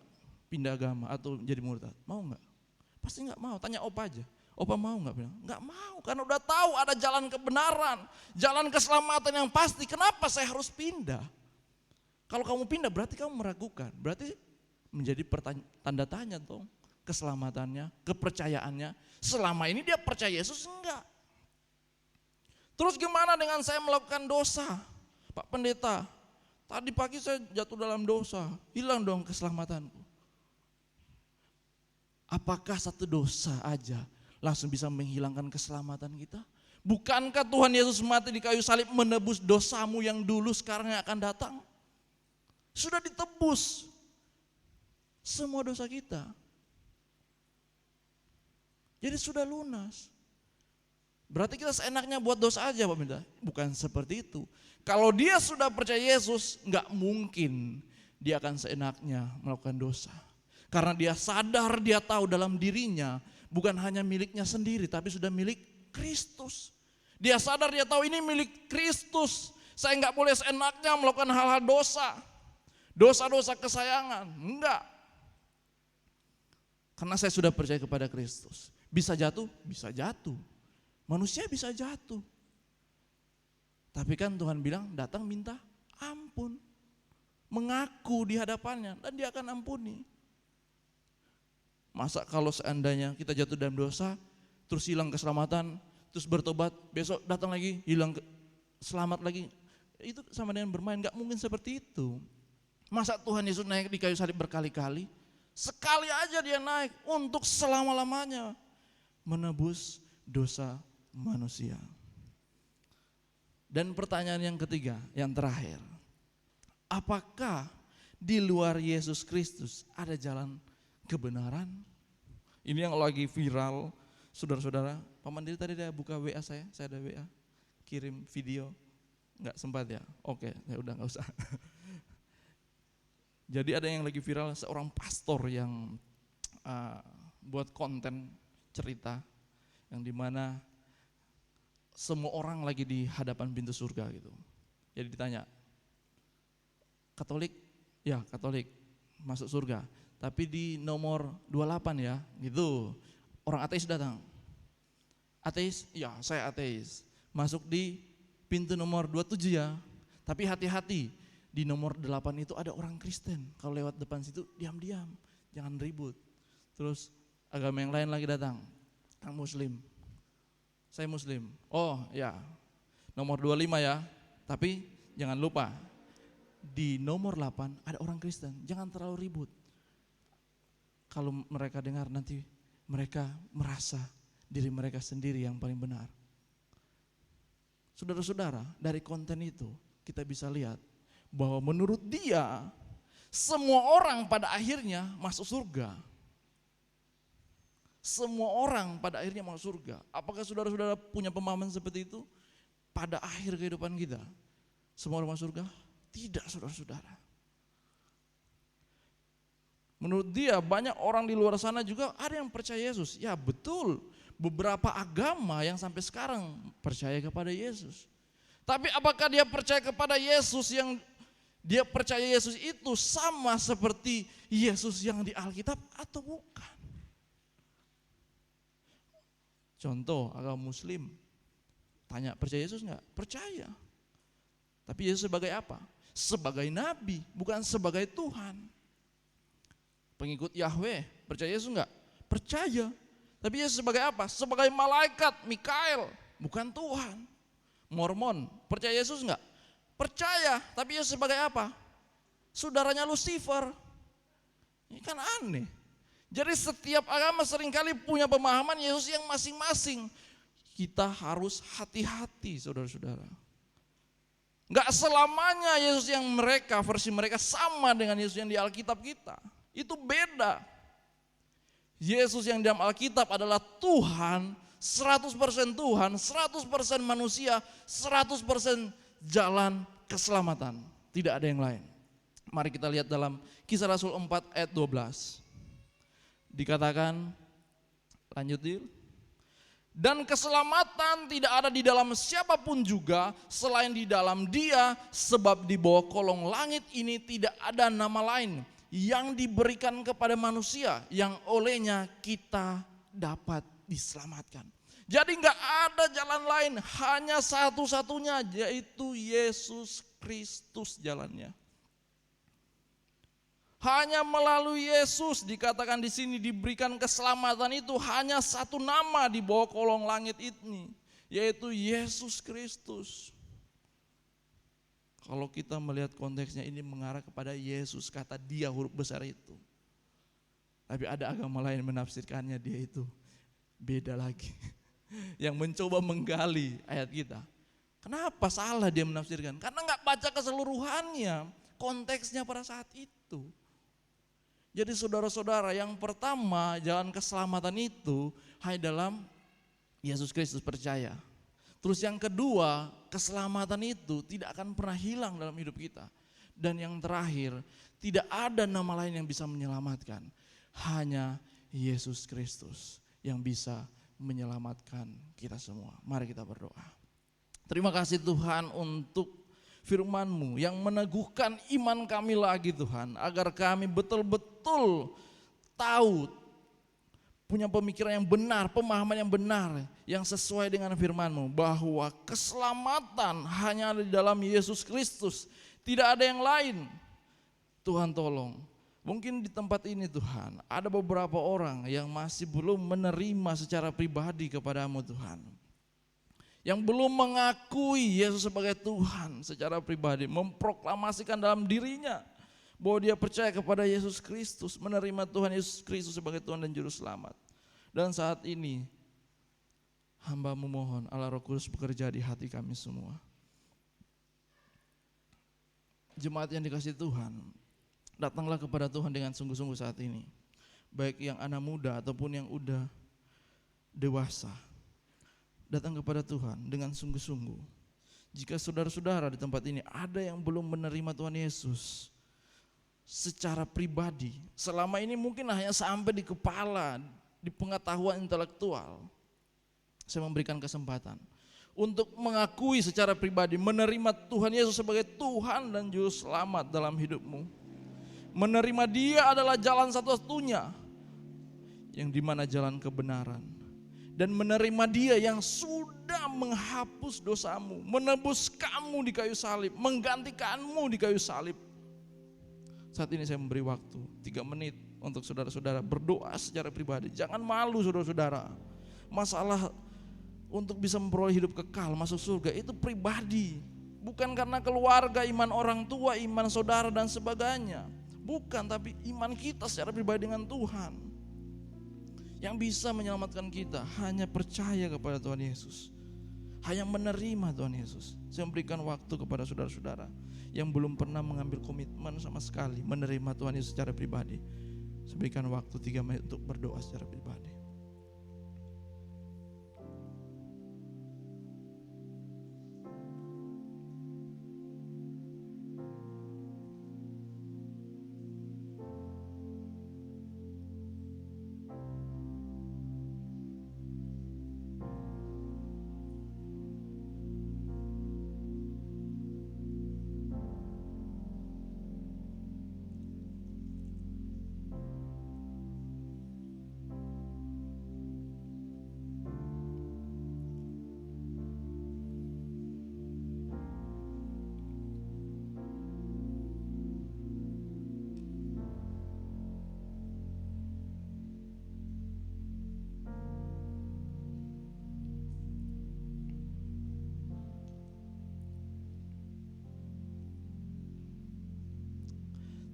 pindah agama atau jadi murtad? Mau enggak? Pasti enggak mau, tanya Opa aja. Opa mau enggak? Bilang, enggak mau, karena udah tahu ada jalan kebenaran, jalan keselamatan yang pasti. Kenapa saya harus pindah? Kalau kamu pindah berarti kamu meragukan, berarti menjadi tanda tanya dong keselamatannya, kepercayaannya. Selama ini dia percaya Yesus enggak? Terus gimana dengan saya melakukan dosa? Pak Pendeta, tadi pagi saya jatuh dalam dosa, hilang dong keselamatanku. Apakah satu dosa aja langsung bisa menghilangkan keselamatan kita? Bukankah Tuhan Yesus mati di kayu salib menebus dosamu yang dulu sekarang yang akan datang? Sudah ditebus semua dosa kita. Jadi sudah lunas. Berarti kita seenaknya buat dosa aja Pak Minta? Bukan seperti itu. Kalau dia sudah percaya Yesus, enggak mungkin dia akan seenaknya melakukan dosa. Karena dia sadar, dia tahu dalam dirinya bukan hanya miliknya sendiri tapi sudah milik Kristus. Dia sadar, dia tahu ini milik Kristus. Saya nggak boleh seenaknya melakukan hal-hal dosa. Dosa-dosa kesayangan. Enggak. Karena saya sudah percaya kepada Kristus. Bisa jatuh? Bisa jatuh. Manusia bisa jatuh. Tapi kan Tuhan bilang datang minta ampun. Mengaku di hadapannya dan dia akan ampuni. Masa kalau seandainya kita jatuh dalam dosa, terus hilang keselamatan, terus bertobat, besok datang lagi, hilang selamat lagi. Itu sama dengan bermain, gak mungkin seperti itu. Masa Tuhan Yesus naik di kayu salib berkali-kali? Sekali aja dia naik untuk selama-lamanya menebus dosa manusia. Dan pertanyaan yang ketiga, yang terakhir. Apakah di luar Yesus Kristus ada jalan kebenaran? Ini yang lagi viral, saudara-saudara. Pak Mandiri tadi dia buka WA saya ada WA, kirim video. Enggak sempat ya? Oke, ya udah enggak usah. Jadi ada yang lagi viral, seorang pastor yang buat konten cerita yang dimana semua orang lagi di hadapan pintu surga gitu. Jadi ditanya, Katolik? Ya Katolik, masuk surga. Tapi di nomor 28 ya gitu. Orang ateis datang. Ateis? Ya saya ateis. Masuk di pintu nomor 27 ya. Tapi hati-hati, di nomor 8 itu ada orang Kristen. Kalau lewat depan situ diam-diam, jangan ribut. Terus agama yang lain lagi datang. Yang Muslim. Saya Muslim. Oh ya, nomor 25 ya. Tapi jangan lupa, di nomor 8 ada orang Kristen. Jangan terlalu ribut. Kalau mereka dengar nanti mereka merasa diri mereka sendiri yang paling benar. Saudara-saudara, dari konten itu kita bisa lihat bahwa menurut dia semua orang pada akhirnya masuk surga. Semua orang pada akhirnya masuk surga. Apakah saudara-saudara punya pemahaman seperti itu? Pada akhir kehidupan kita, semua orang masuk surga? Tidak, saudara-saudara. Menurut dia banyak orang di luar sana juga ada yang percaya Yesus. Ya betul, beberapa agama yang sampai sekarang percaya kepada Yesus. Tapi apakah dia percaya kepada Yesus yang dia percaya Yesus itu sama seperti Yesus yang di Alkitab atau bukan? Contoh agama Muslim, tanya percaya Yesus enggak? Percaya. Tapi Yesus sebagai apa? Sebagai nabi, bukan sebagai Tuhan. Pengikut Yahweh, percaya Yesus enggak? Percaya. Tapi Yesus sebagai apa? Sebagai malaikat Mikael, bukan Tuhan. Mormon, percaya Yesus enggak? Percaya. Tapi Yesus sebagai apa? Saudaranya Lucifer. Ini kan aneh. Jadi setiap agama seringkali punya pemahaman Yesus yang masing-masing. Kita harus hati-hati, saudara-saudara. Enggak selamanya Yesus yang versi mereka sama dengan Yesus yang di Alkitab kita. Itu beda. Yesus yang dalam Alkitab adalah Tuhan, 100% Tuhan, 100% manusia, 100% jalan keselamatan. Tidak ada yang lain. Mari kita lihat dalam Kisah Rasul 4 ayat 12. Dikatakan, lanjut Dil. Dan keselamatan tidak ada di dalam siapapun juga selain di dalam Dia, sebab di bawah kolong langit ini tidak ada nama lain yang diberikan kepada manusia yang olehnya kita dapat diselamatkan. Jadi enggak ada jalan lain, hanya satu-satunya, yaitu Yesus Kristus jalannya. Hanya melalui Yesus dikatakan di sini diberikan keselamatan itu, hanya satu nama di bawah kolong langit ini, yaitu Yesus Kristus. Kalau kita melihat konteksnya ini mengarah kepada Yesus, kata Dia huruf besar itu. Tapi ada agama lain menafsirkannya Dia itu beda lagi. Yang mencoba menggali ayat kita. Kenapa salah dia menafsirkan? Karena enggak baca keseluruhannya, konteksnya pada saat itu. Jadi saudara-saudara, yang pertama jalan keselamatan itu hanya dalam Yesus Kristus, percaya. Terus yang kedua, keselamatan itu tidak akan pernah hilang dalam hidup kita. Dan yang terakhir, tidak ada nama lain yang bisa menyelamatkan. Hanya Yesus Kristus yang bisa menyelamatkan kita semua. Mari kita berdoa. Terima kasih Tuhan untuk firman-Mu yang meneguhkan iman kami lagi Tuhan, agar kami betul-betul tahu, punya pemikiran yang benar, pemahaman yang benar, yang sesuai dengan firman-Mu, bahwa keselamatan hanya ada di dalam Yesus Kristus, tidak ada yang lain. Tuhan tolong, mungkin di tempat ini Tuhan, ada beberapa orang yang masih belum menerima secara pribadi kepada-Mu Tuhan, yang belum mengakui Yesus sebagai Tuhan secara pribadi, memproklamasikan dalam dirinya bahwa dia percaya kepada Yesus Kristus, menerima Tuhan Yesus Kristus sebagai Tuhan dan Juru Selamat. Dan saat ini hamba-Mu mohon Allah Roh Kudus bekerja di hati kami semua. Jemaat yang dikasihi Tuhan, datanglah kepada Tuhan dengan sungguh-sungguh saat ini, baik yang anak muda ataupun yang udah dewasa. Datang kepada Tuhan dengan sungguh-sungguh. Jika saudara-saudara di tempat ini ada yang belum menerima Tuhan Yesus secara pribadi, selama ini mungkin hanya sampai di kepala, di pengetahuan intelektual, saya memberikan kesempatan untuk mengakui secara pribadi, menerima Tuhan Yesus sebagai Tuhan dan Juru Selamat dalam hidupmu. Menerima Dia adalah jalan satu-satunya, yang dimana jalan kebenaran. Dan menerima Dia yang sudah menghapus dosamu, menebus kamu di kayu salib, menggantikanmu di kayu salib. Saat ini saya memberi waktu 3 menit untuk saudara-saudara berdoa secara pribadi. Jangan malu saudara-saudara. Masalah untuk bisa memperoleh hidup kekal, masuk surga, itu pribadi. Bukan karena keluarga, iman orang tua, iman saudara dan sebagainya. Bukan, tapi iman kita secara pribadi dengan Tuhan. Yang bisa menyelamatkan kita hanya percaya kepada Tuhan Yesus, hanya menerima Tuhan Yesus. Saya memberikan waktu kepada saudara-saudara yang belum pernah mengambil komitmen sama sekali menerima Tuhan Yesus secara pribadi. Saya berikan waktu 3 menit untuk berdoa secara pribadi.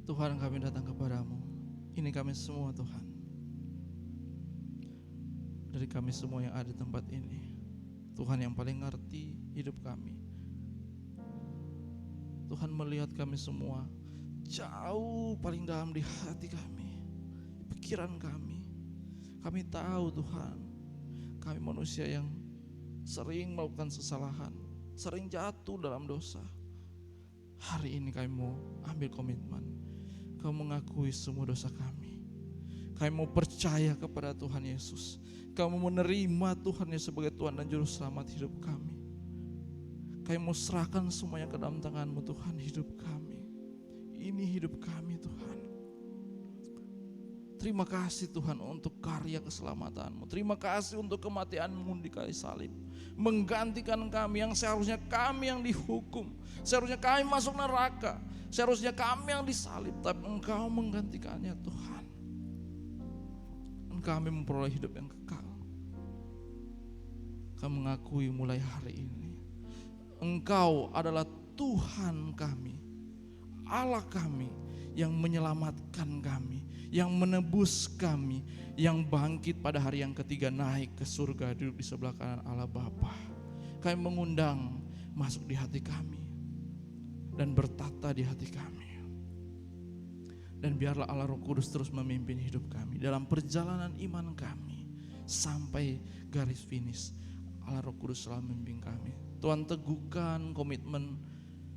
Tuhan, kami datang kepadamu. Ini kami semua Tuhan. Dari kami semua yang ada di tempat ini, Tuhan yang paling ngerti hidup kami. Tuhan melihat kami semua jauh paling dalam di hati kami, di pikiran kami. Kami tahu Tuhan, kami manusia yang sering melakukan kesalahan, sering jatuh dalam dosa. Hari ini kami mau ambil komitmen, kami mengakui semua dosa kami. Kami mau percaya kepada Tuhan Yesus. Kami mau menerima Tuhan Yesus sebagai Tuhan dan Juru Selamat hidup kami. Kami mau serahkan semuanya ke dalam tangan-Mu Tuhan, hidup kami. Ini hidup kami Tuhan. Terima kasih Tuhan untuk karya keselamatan-Mu. Terima kasih untuk kematian-Mu di kayu salib. Menggantikan kami yang seharusnya kami yang dihukum. Seharusnya kami masuk neraka. Seharusnya kami yang disalib, tapi Engkau menggantikannya Tuhan. Dan kami memperoleh hidup yang kekal. Kami mengakui mulai hari ini, Engkau adalah Tuhan kami, Allah kami yang menyelamatkan kami, yang menebus kami, yang bangkit pada hari yang ketiga naik ke surga, duduk di sebelah kanan Allah Bapa. Kami mengundang masuk di hati kami dan bertata di hati kami. Dan biarlah Allah Roh Kudus terus memimpin hidup kami dalam perjalanan iman kami sampai garis finish. Allah Roh Kudus selalu membimbing kami. Tuhan, teguhkan komitmen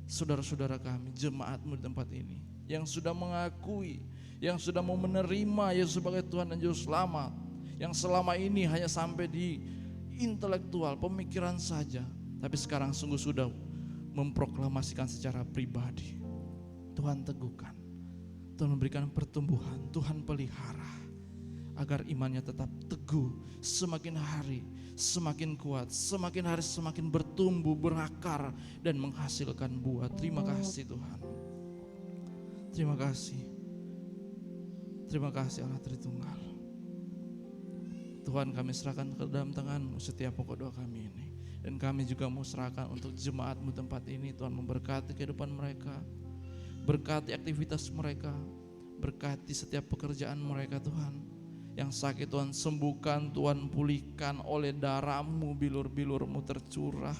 saudara-saudara kami, jemaat-Mu di tempat ini, yang sudah mengakui, yang sudah mau menerima Yesus sebagai Tuhan dan Juru Selamat, yang selama ini hanya sampai di intelektual, pemikiran saja, tapi sekarang sungguh sudah memproklamasikan secara pribadi. Tuhan teguhkan, Tuhan memberikan pertumbuhan, Tuhan pelihara agar imannya tetap teguh, semakin hari semakin kuat, semakin hari semakin bertumbuh, berakar dan menghasilkan buah. Terima kasih Tuhan. Terima kasih. Terima kasih Allah Tritunggal. Tuhan, kami serahkan ke dalam tangan-Mu setiap pokok doa kami ini. Dan kami juga mau serahkan untuk jemaat-Mu tempat ini. Tuhan memberkati kehidupan mereka, berkati aktivitas mereka, berkati setiap pekerjaan mereka Tuhan. Yang sakit Tuhan sembuhkan, Tuhan pulihkan oleh darah-Mu, bilur-bilur-Mu tercurah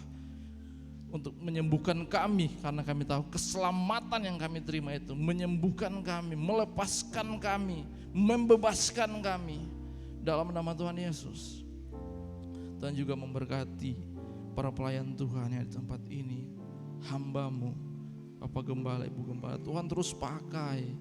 untuk menyembuhkan kami, karena kami tahu keselamatan yang kami terima itu menyembuhkan kami, melepaskan kami, membebaskan kami dalam nama Tuhan Yesus. Tuhan juga memberkati para pelayan Tuhan yang di tempat ini, hamba-Mu, Bapak Gembala, Ibu Gembala. Tuhan terus pakai,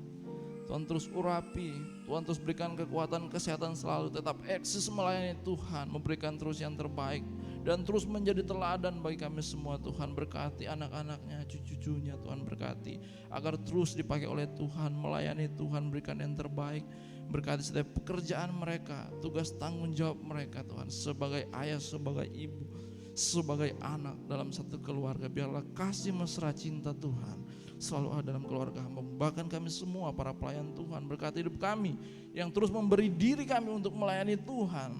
Tuhan terus urapi, Tuhan terus berikan kekuatan, kesehatan selalu, tetap eksis melayani Tuhan, memberikan terus yang terbaik dan terus menjadi teladan bagi kami semua. Tuhan berkati anak-anaknya, cucu-cucunya, Tuhan berkati agar terus dipakai oleh Tuhan, melayani Tuhan, berikan yang terbaik. Berkati setiap pekerjaan mereka, tugas tanggung jawab mereka Tuhan, sebagai ayah, sebagai ibu, sebagai anak dalam satu keluarga. Biarlah kasih mesra cinta Tuhan selalu ada dalam keluarga hamba. Bahkan kami semua para pelayan Tuhan, berkati hidup kami yang terus memberi diri kami untuk melayani Tuhan,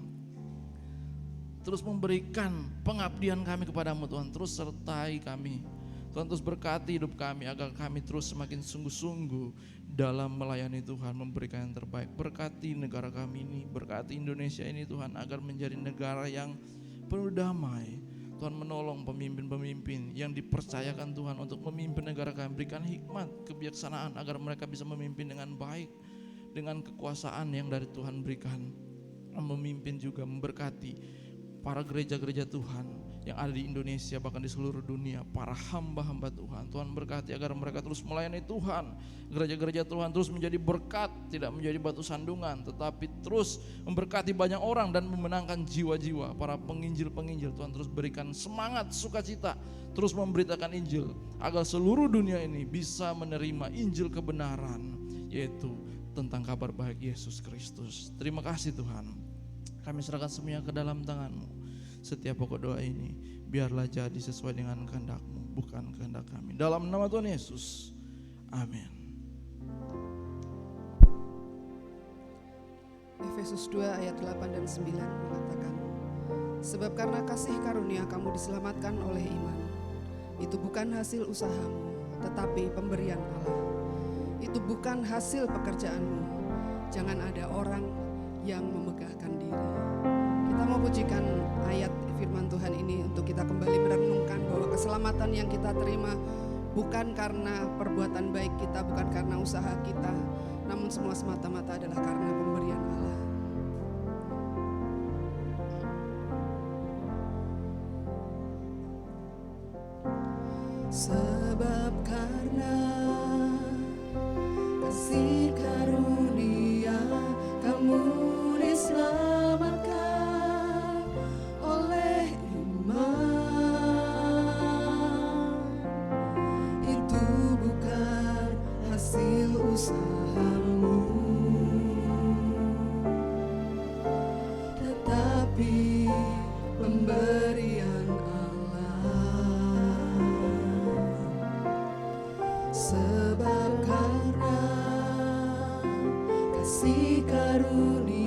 terus memberikan pengabdian kami kepadamu Tuhan. Terus sertai kami Tuhan, terus berkati hidup kami agar kami terus semakin sungguh-sungguh dalam melayani Tuhan, memberikan yang terbaik. Berkati negara kami ini, berkati Indonesia ini Tuhan, agar menjadi negara yang penuh damai. Tuhan menolong pemimpin-pemimpin yang dipercayakan Tuhan untuk memimpin negara kami. Berikan hikmat, kebijaksanaan agar mereka bisa memimpin dengan baik, dengan kekuasaan yang dari Tuhan berikan. Memimpin juga memberkati para gereja-gereja Tuhan yang ada di Indonesia, bahkan di seluruh dunia, para hamba-hamba Tuhan. Tuhan berkati agar mereka terus melayani Tuhan. Gereja-gereja Tuhan terus menjadi berkat, tidak menjadi batu sandungan, tetapi terus memberkati banyak orang dan memenangkan jiwa-jiwa. Para penginjil-penginjil Tuhan terus berikan semangat, sukacita, terus memberitakan Injil agar seluruh dunia ini bisa menerima Injil kebenaran, yaitu tentang kabar baik Yesus Kristus. Terima kasih Tuhan. Kami serahkan semuanya ke dalam tangan-Mu. Setiap pokok doa ini biarlah jadi sesuai dengan kehendak-Mu, bukan kehendak kami. Dalam nama Tuhan Yesus, amin. Efesus 2 ayat 8 dan 9 mengatakan, sebab karena kasih karunia kamu diselamatkan oleh iman. Itu bukan hasil usahamu, tetapi pemberian Allah. Itu bukan hasil pekerjaanmu. Jangan ada orang yang memegahkan diri. Kita mau pujikan ayat firman Tuhan ini untuk kita kembali merenungkan bahwa keselamatan yang kita terima bukan karena perbuatan baik kita, bukan karena usaha kita, namun semua semata-mata adalah karena pemberian Allah. Sebab karena kasih karunia kamu diselamatkan oleh iman. Itu bukan hasil usahamu, tetapi pemberian Allah. Sebab karena kasih karunia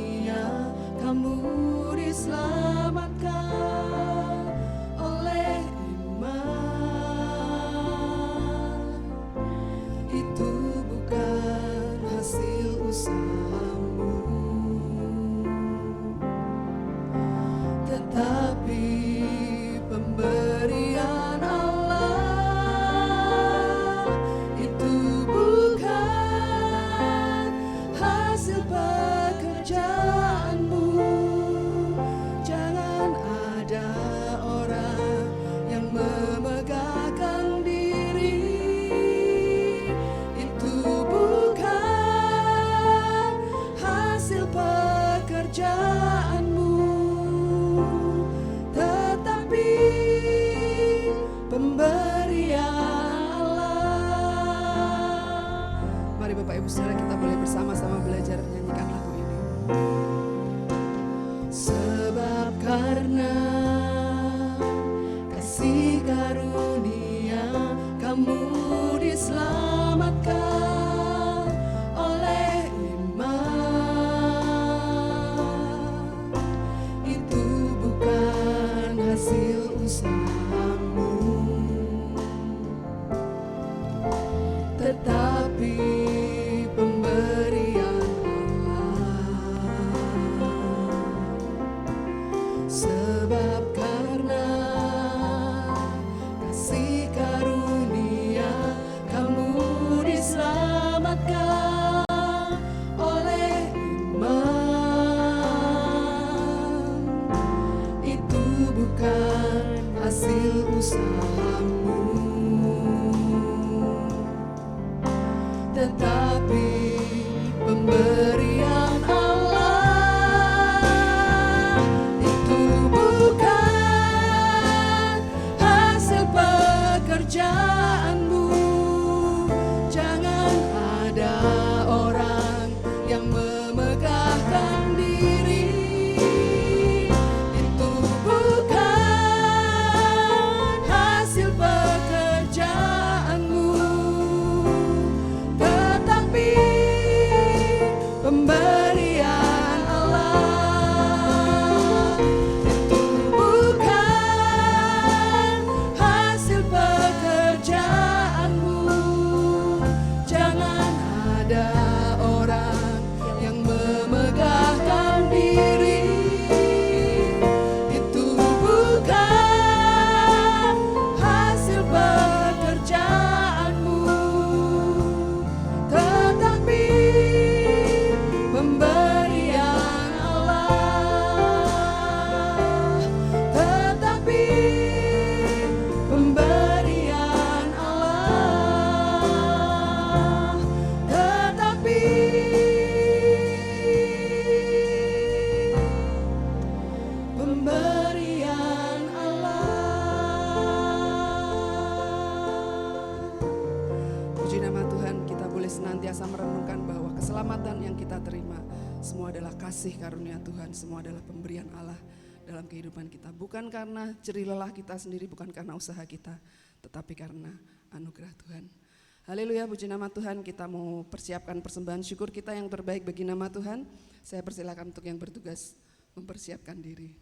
Saudara, kita boleh bersama-sama belajar nyanyikan lagu ini. Sebab karena kasih karunia kamu diselamatkan oleh iman. Itu bukan hasil usahamu, tetapi pemberian Allah. Sebab karena kasih karunia kamu diselamatkan oleh iman. Itu bukan hasil usahamu, tetapi pemberian Allah. Itu bukan hasil pekerjaanmu. Jangan ada orang yang memegahkan diri. Itu bukan hasil pekerjaanmu, tetapi pemberian Allah. Itu bukan hasil pekerjaanmu. Jangan ada orang yang memegahkan diri. Itu bukan hasil pekerjaanmu, tetapi pemberian Allah. Tetapi pemberian Allah. Tetapi pemberian Allah. Puji nama Tuhan, kita boleh senantiasa merenungkan bahwa keselamatan yang kita terima semua adalah kasih karunia Tuhan, semua adalah pemberian Allah dalam kehidupan kita. Bukan karena jerih lelah kita sendiri, bukan karena usaha kita, tetapi karena anugerah Tuhan. Haleluya, puji nama Tuhan. Kita mau persiapkan persembahan syukur kita yang terbaik bagi nama Tuhan. Saya persilakan untuk yang bertugas mempersiapkan diri.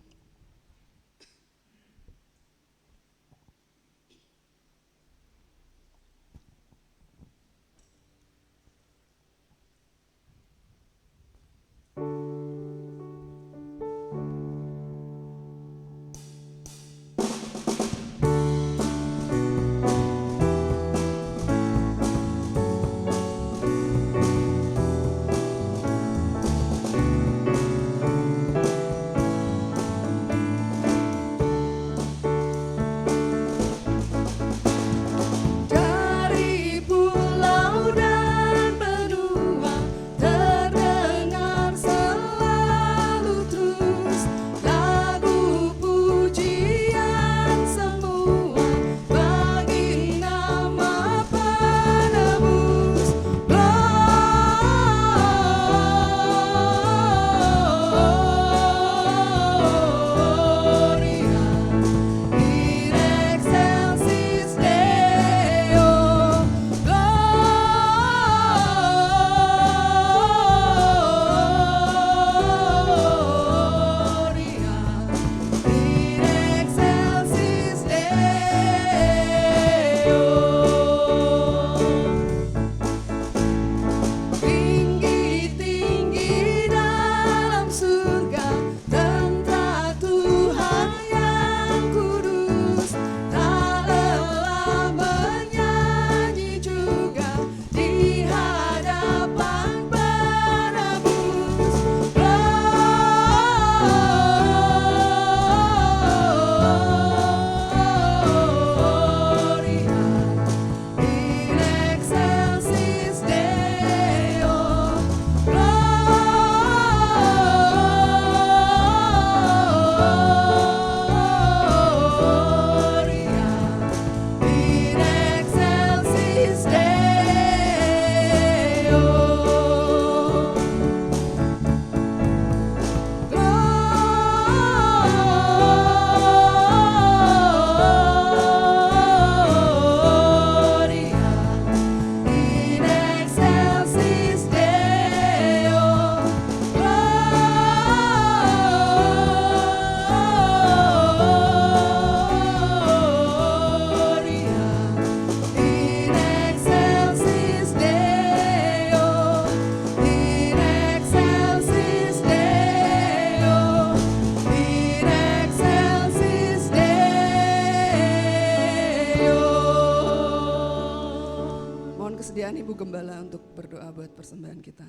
kesediaan Ibu Gembala untuk berdoa buat persembahan kita.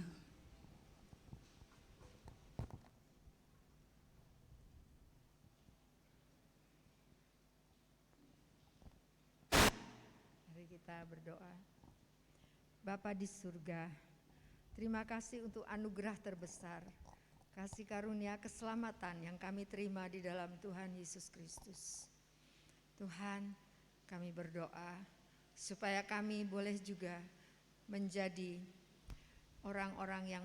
Mari kita berdoa. Bapa di surga, terima kasih untuk anugerah terbesar, kasih karunia keselamatan yang kami terima di dalam Tuhan Yesus Kristus. Tuhan, kami berdoa supaya kami boleh juga menjadi orang-orang yang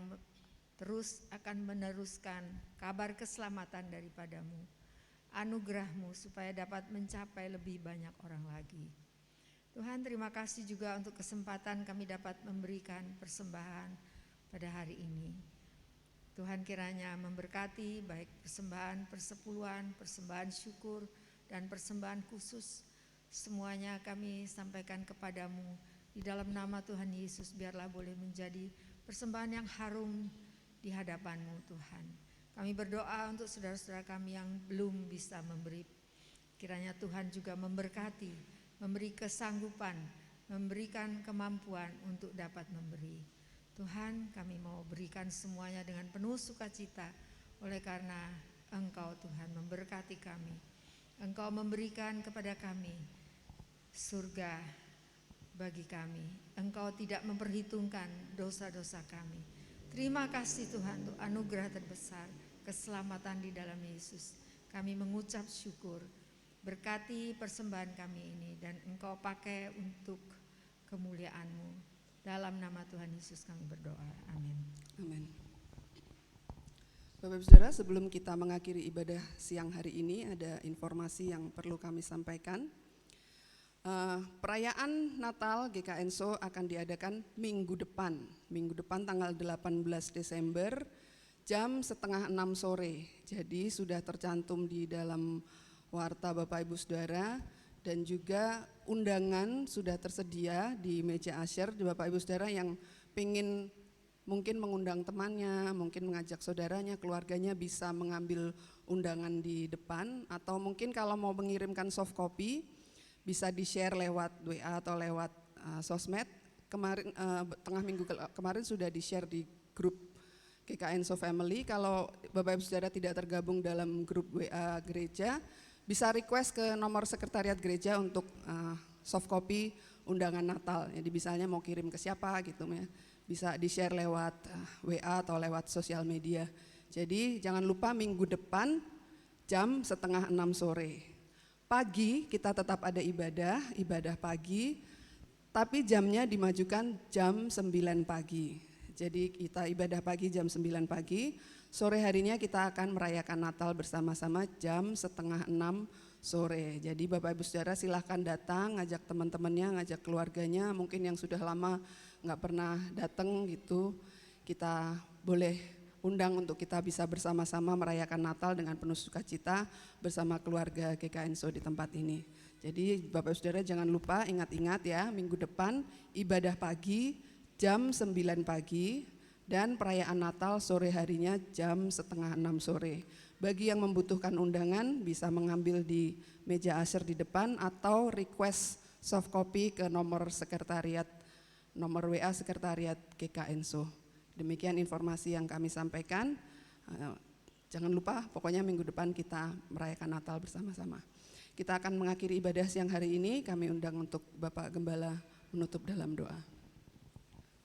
terus akan meneruskan kabar keselamatan daripadamu, anugerah-Mu supaya dapat mencapai lebih banyak orang lagi. Tuhan, terima kasih juga untuk kesempatan kami dapat memberikan persembahan pada hari ini. Tuhan kiranya memberkati baik persembahan persepuluhan, persembahan syukur, dan persembahan khusus. Semuanya kami sampaikan kepadamu di dalam nama Tuhan Yesus, biarlah boleh menjadi persembahan yang harum di hadapan-Mu Tuhan. Kami berdoa untuk saudara-saudara kami yang belum bisa memberi. Kiranya Tuhan juga memberkati, memberi kesanggupan, memberikan kemampuan untuk dapat memberi. Tuhan, kami mau berikan semuanya dengan penuh sukacita oleh karena Engkau Tuhan memberkati kami. Engkau memberikan kepada kami surga bagi kami. Engkau tidak memperhitungkan dosa-dosa kami. Terima kasih Tuhan untuk anugerah terbesar, keselamatan di dalam Yesus. Kami mengucap syukur. Berkati persembahan kami ini dan Engkau pakai untuk kemuliaan-Mu. Dalam nama Tuhan Yesus kami berdoa. Amin. Amin. Bapak Ibu Saudara, sebelum kita mengakhiri ibadah siang hari ini, ada informasi yang perlu kami sampaikan. Perayaan Natal GKNSO akan diadakan minggu depan tanggal 18 Desember jam 5:30 sore. Jadi sudah tercantum di dalam warta Bapak Ibu Saudara, dan juga undangan sudah tersedia di meja asyir di Bapak Ibu Saudara yang pengen mungkin mengundang temannya, mungkin mengajak saudaranya, keluarganya bisa mengambil undangan di depan, atau mungkin kalau mau mengirimkan soft copy bisa di-share lewat WA atau lewat sosmed. Kemarin tengah minggu kemarin sudah di-share di grup GKNSO Family. Kalau Bapak Ibu Saudara tidak tergabung dalam grup WA gereja, bisa request ke nomor sekretariat gereja untuk soft copy undangan Natal. Jadi misalnya mau kirim ke siapa gitu ya, bisa di-share lewat WA atau lewat sosial media. Jadi jangan lupa minggu depan jam 5:30 sore. Pagi kita tetap ada ibadah pagi, tapi jamnya dimajukan jam 9 pagi. Jadi kita ibadah pagi jam 9 pagi, sore harinya kita akan merayakan Natal bersama-sama jam 5:30 sore. Jadi Bapak Ibu Saudara silahkan datang, ngajak teman-temannya, ngajak keluarganya, mungkin yang sudah lama nggak pernah datang gitu, kita boleh undang untuk kita bisa bersama-sama merayakan Natal dengan penuh sukacita bersama keluarga GKNSO di tempat ini. Jadi Bapak Ibu Saudara jangan lupa, ingat-ingat ya, minggu depan ibadah pagi jam 9 pagi dan perayaan Natal sore harinya jam 5:30 sore. Bagi yang membutuhkan undangan bisa mengambil di meja asyir di depan atau request soft copy ke nomor WA sekretariat GKNSO. Demikian informasi yang kami sampaikan. Jangan lupa, pokoknya minggu depan kita merayakan Natal bersama-sama. Kita akan mengakhiri ibadah siang hari ini. Kami undang untuk Bapak Gembala menutup dalam doa.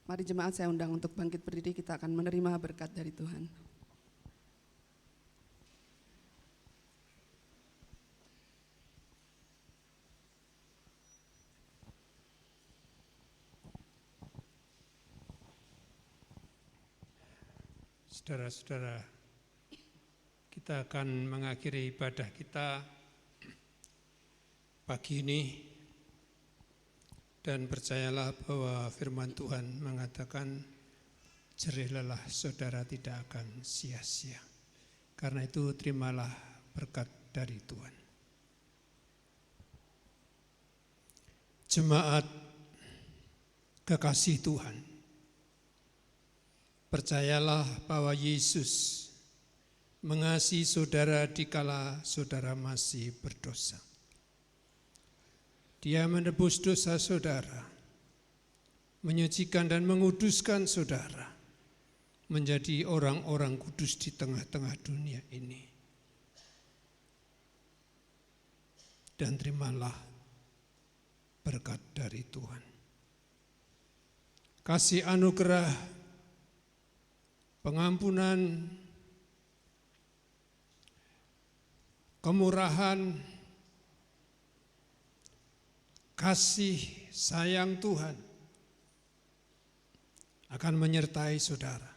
Mari jemaat, saya undang untuk bangkit berdiri, kita akan menerima berkat dari Tuhan. Saudara-saudara, kita akan mengakhiri ibadah kita pagi ini, dan percayalah bahwa firman Tuhan mengatakan jerih lelah saudara tidak akan sia-sia. Karena itu terimalah berkat dari Tuhan. Jemaat kekasih Tuhan, percayalah bahwa Yesus mengasihi saudara dikala saudara masih berdosa. Dia menebus dosa saudara, menyucikan dan menguduskan saudara menjadi orang-orang kudus di tengah-tengah dunia ini. Dan terimalah berkat dari Tuhan. Kasih anugerah, pengampunan, kemurahan, kasih sayang Tuhan akan menyertai saudara.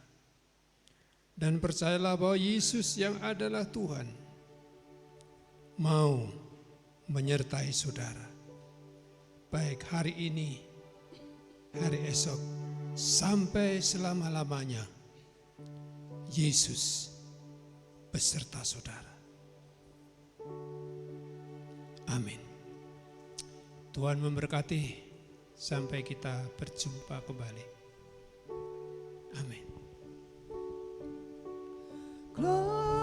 Dan percayalah bahwa Yesus yang adalah Tuhan mau menyertai saudara. Baik hari ini, hari esok, sampai selama-lamanya. Yesus beserta saudara. Amin. Tuhan memberkati sampai kita berjumpa kembali. Amin. Gloria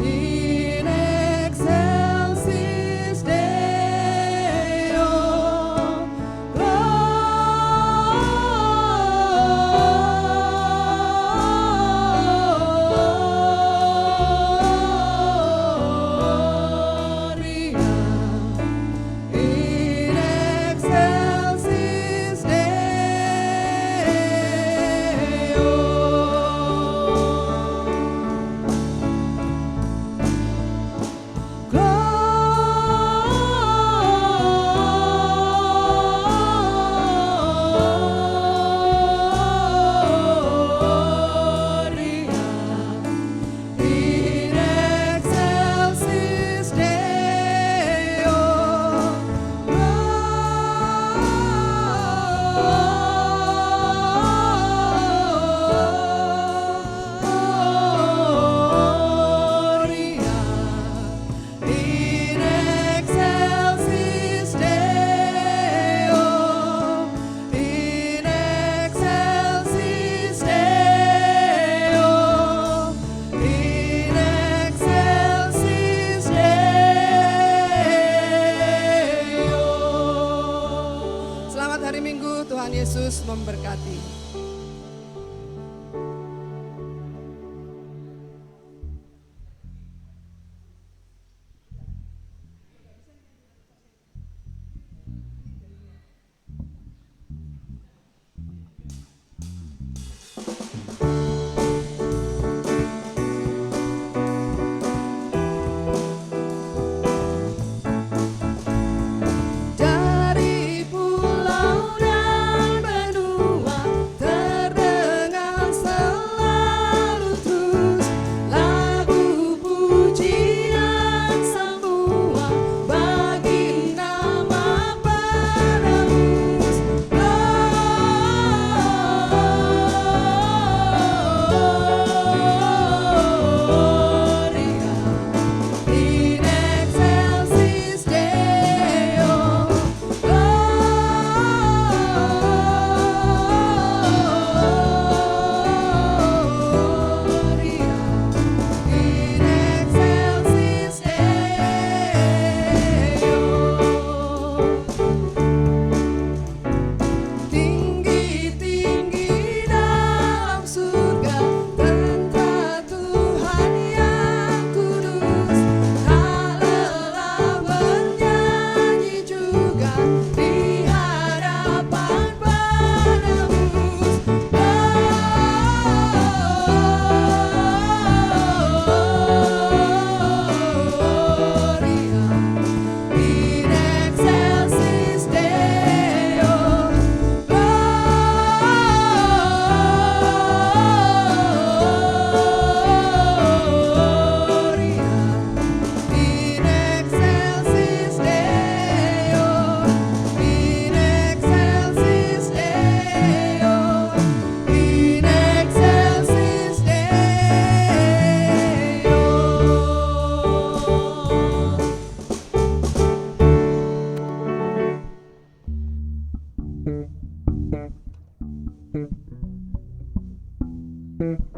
in excelsis Deo. Gloria in excelsis Selamat hari Minggu, Tuhan Yesus memberkati. Dari pulau dan benua terdengar selalu terus lagu pujian semua bagi nama penebus. Gloria in excelsis Deo. Gloria in excelsis Deo. Tinggi-tinggi dalam surga tentara Tuhan yang kudus, tak lelah bernyanyi juga di hadapan penebus. Gloria in excelsis Deo. Gloria in excelsis Deo. In excelsis Deo. In excelsis Deo. Tuhan.